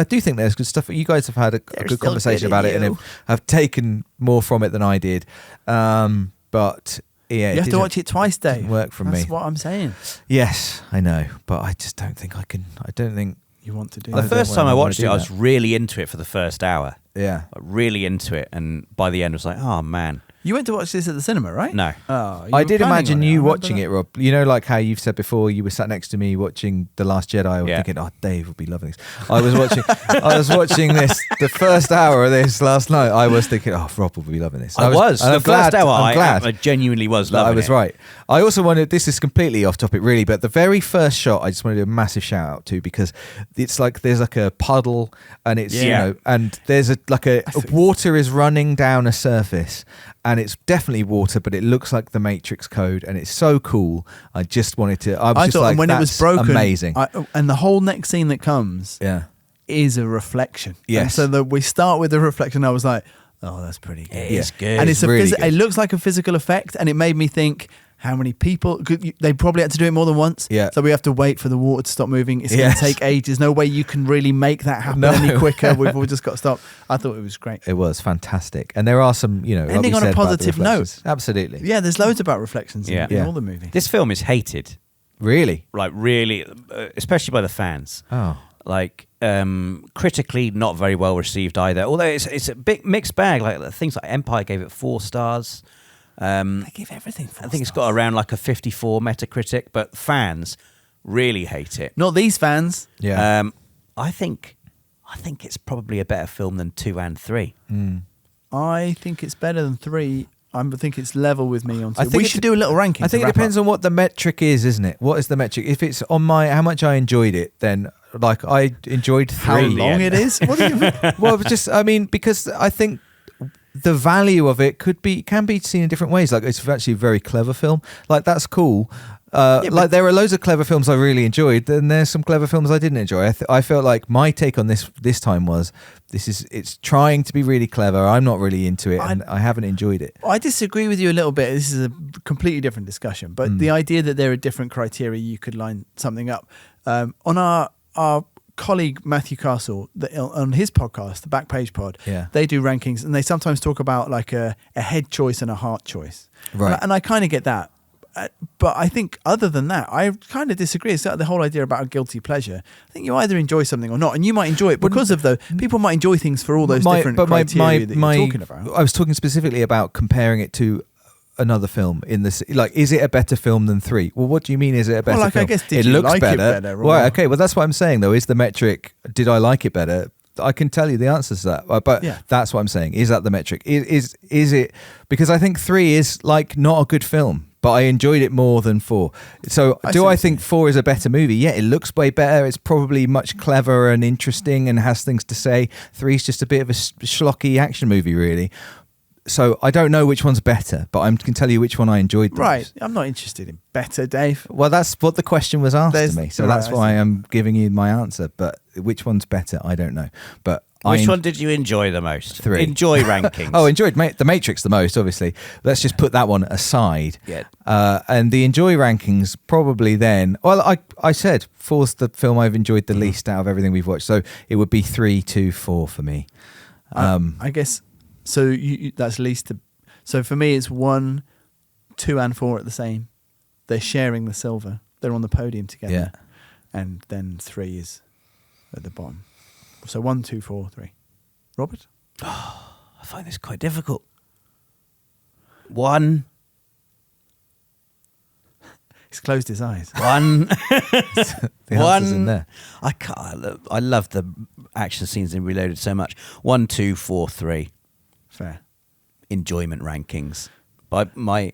do think there's good stuff. You guys have had a good conversation about it and have taken more from it than I did. But yeah, you have to watch it twice, Dave. Didn't work for me. That's what I'm saying. Yes, I know, but I just don't think I can. I don't think you want to do. The first time I watched it, I was really into it for the first hour. Yeah, really into it, and by the end, I was like, oh man. You went to watch this at the cinema, right? No. Oh, I did imagine you watching it, Rob. You know, like how you've said before, you were sat next to me watching The Last Jedi. I was thinking, oh, Dave would be loving this. I was watching this, the first hour of this last night. I was thinking, oh, Rob will be loving this. The first hour, I genuinely was loving it. I was right. I also wanted, this is completely off topic really, but the very first shot, I just wanted to do a massive shout out to, because it's like, there's like a puddle and it's, you know, and there's a water is running down a surface. And it's definitely water, but it looks like the Matrix code, and it's so cool. I just wanted to. I thought, like, when it was broken, amazing. And the whole next scene that comes, is a reflection. Yes. And so we start with the reflection. I was like, oh, that's pretty good. It's good. And it's really good. It looks like a physical effect, and it made me think, how many people? They probably had to do it more than once. Yeah. So we have to wait for the water to stop moving. It's going to take ages. No way you can really make that happen any quicker. We've all just got to stop. I thought it was great. It was fantastic. And there are some, you know, ending on a positive note. Absolutely. Yeah, there's loads about reflections in all the movie. This film is hated. Really? Like, really, especially by the fans. Oh. Like, critically not very well received either. Although it's a big mixed bag. Like, things like Empire gave it 4 stars. They give everything 4 I think it's got around like a 54 Metacritic, but fans really hate it. Not these fans. Yeah. I think it's probably a better film than 2 and 3. I think it's better than 3. I think it's level with me on 2. I think we should do a little ranking. I think it depends on what the metric is, isn't it? What is the metric? If it's on how much I enjoyed it, then like I enjoyed 3. How long it is? What do you mean? Well, because I think the value of it can be seen in different ways. Like, it's actually a very clever film. Like, that's cool. Like, there are loads of clever films I really enjoyed, and there's some clever films I didn't enjoy. I felt like my take on this time was it's trying to be really clever. I'm not really into it, and I haven't enjoyed it. I disagree with you a little bit. This is a completely different discussion, but the idea that there are different criteria you could line something up. On our colleague Matthew Castle, on his podcast, the Backpage Pod, they do rankings, and they sometimes talk about like a head choice and a heart choice. Right. And I kind of get that. But I think other than that, I kind of disagree. It's the whole idea about a guilty pleasure. I think you either enjoy something or not, and you might enjoy it because of people might enjoy things for all those different criteria that you're talking about. I was talking specifically about comparing it to another film in this. Like, is it a better film than 3? Well, what do you mean? Is it a better film? I guess it looks better. Well, okay. Well, that's what I'm saying though. Is the metric? Did I like it better? I can tell you the answers to that, but that's what I'm saying. Is that the metric? Is it? Because I think 3 is like not a good film, but I enjoyed it more than 4. So do I think 4 is a better movie? Yeah, it looks way better. It's probably much cleverer and interesting and has things to say. 3 is just a bit of a schlocky action movie, really. So I don't know which one's better, but I can tell you which one I enjoyed the most. I'm not interested in better, Dave. Well, that's what the question was asked to me. So that's why I'm giving you my answer. But which one's better, I don't know. But which one did you enjoy the most? 3. Enjoy rankings. Enjoyed The Matrix the most, obviously. Let's just put that one aside. Yeah. And the enjoy rankings probably then. Well, I said 4's the film I've enjoyed the least out of everything we've watched. So it would be 3, 2, 4 for me. I guess. So that's least. So for me, it's 1, 2, and 4 at the same. They're sharing the silver. They're on the podium together. Yeah. And then 3 is at the bottom. So 1, 2, 4, 3. Robert? I find this quite difficult. 1. He's closed his eyes. 1. The answer's in there. I love the action scenes in Reloaded so much. 1, 2, 4, 3. Fair. Enjoyment rankings. My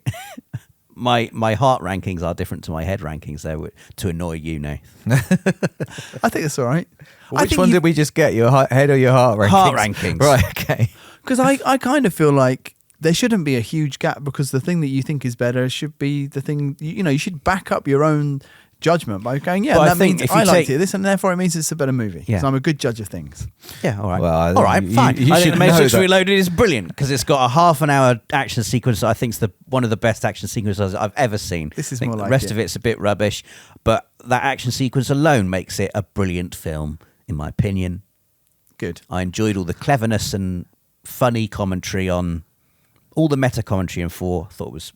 heart rankings are different to my head rankings, though, to annoy you, Nath. I think that's all right. Which one did we just get? Your head or your heart rankings? Heart rankings. Right, okay. Because I kind of feel like there shouldn't be a huge gap, because the thing that you think is better should be the thing, you should back up your own judgment by going, that means I liked it, this, and therefore it means it's a better movie. Yeah. So I'm a good judge of things. Yeah, all right. Well, all right, fine. I think The Matrix know Reloaded is brilliant because it's got a half-an-hour action sequence that I think is one of the best action sequences I've ever seen. This is I think more like the rest it. of it's a bit rubbish, but that action sequence alone makes it a brilliant film, in my opinion. Good. I enjoyed all the cleverness and funny commentary on all the meta commentary in 4. I thought was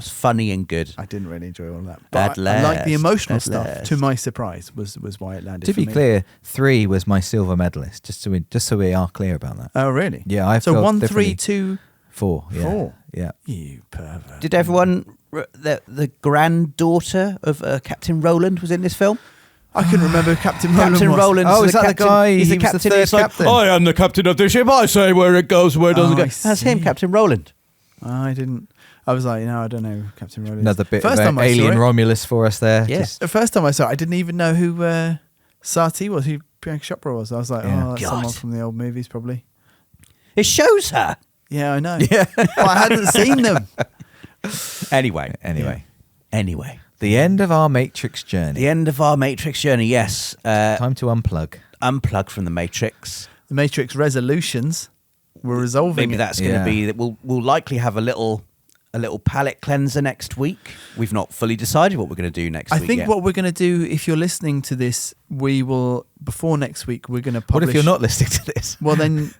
funny and good. I didn't really enjoy all that. Bad But I like the emotional bad stuff. last. To my surprise, was why it landed. To for be me. clear, 3 was my silver medalist. Just so we are clear about that. Oh really? Yeah, I So felt 1, 3, differently. 2, 4. Yeah. 4. Yeah. You pervert. Did everyone... The granddaughter of Captain Roland was in this film? I couldn't remember who Captain Roland Captain was. Roland. Oh, is that the guy? He's the He was the captain. third He's like, captain. I am the captain of the ship. I say where it goes, where it doesn't go. I That's him, see. Captain Roland. I didn't. I was like, no, I don't know who Captain Roland is. Another bit First of time I saw alien it- Romulus for us there. Yeah. Just- The first time I saw it, I didn't even know who Sati was, who Priyanka Chopra was. I was like, Yeah. oh, that's God. someone from the old movies, probably. It shows her. Yeah, I know. Yeah. But I hadn't seen them. Anyway. Anyway. The end of our Matrix journey. The end of our Matrix journey, yes. Time to unplug. Unplug from the Matrix. The Matrix resolutions were resolving Maybe it. that's going to Yeah. be that. We'll likely have a little palate cleanser next week. We've not fully decided what we're going to do next I week think yet. what we're going to do, if you're listening to this, we will, before next week, we're going to What publish. if you're not listening to this? Well, then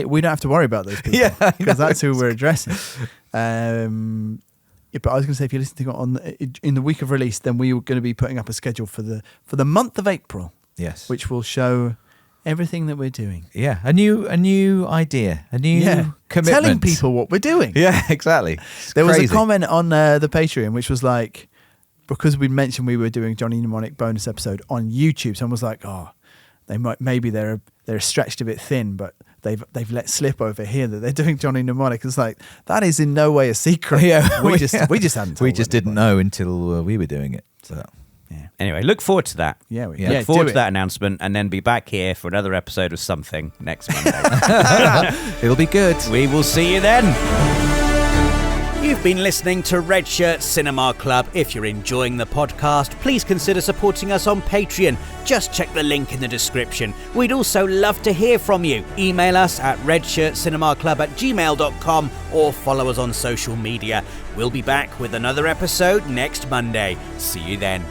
we don't have to worry about those people. Yeah, I because know. that's who we're addressing. Yeah, but I was going to say, if you're listening to it in the week of release, then we are going to be putting up a schedule for the month of April, Yes. which will show everything that we're doing. Yeah. A new idea. A new commitment. Telling people what we're doing. Yeah, exactly. It's There was crazy. a comment on the Patreon which was like, because we mentioned we were doing Johnny Mnemonic bonus episode on YouTube, someone was like, oh, maybe they're stretched a bit thin, but they've let slip over here that they're doing Johnny Mnemonic. It's like, that is in no way a secret. Yeah, we just hadn't told We just didn't anybody. know until we were doing it. So. Yeah. Anyway, look forward to that. Yeah, Look forward do to it. that announcement and then be back here for another episode of something next Monday. It'll be good. We will see you then. You've been listening to Redshirt Cinema Club. If you're enjoying the podcast, please consider supporting us on Patreon. Just check the link in the description. We'd also love to hear from you. Email us at redshirtcinemaclub@gmail.com or follow us on social media. We'll be back with another episode next Monday. See you then.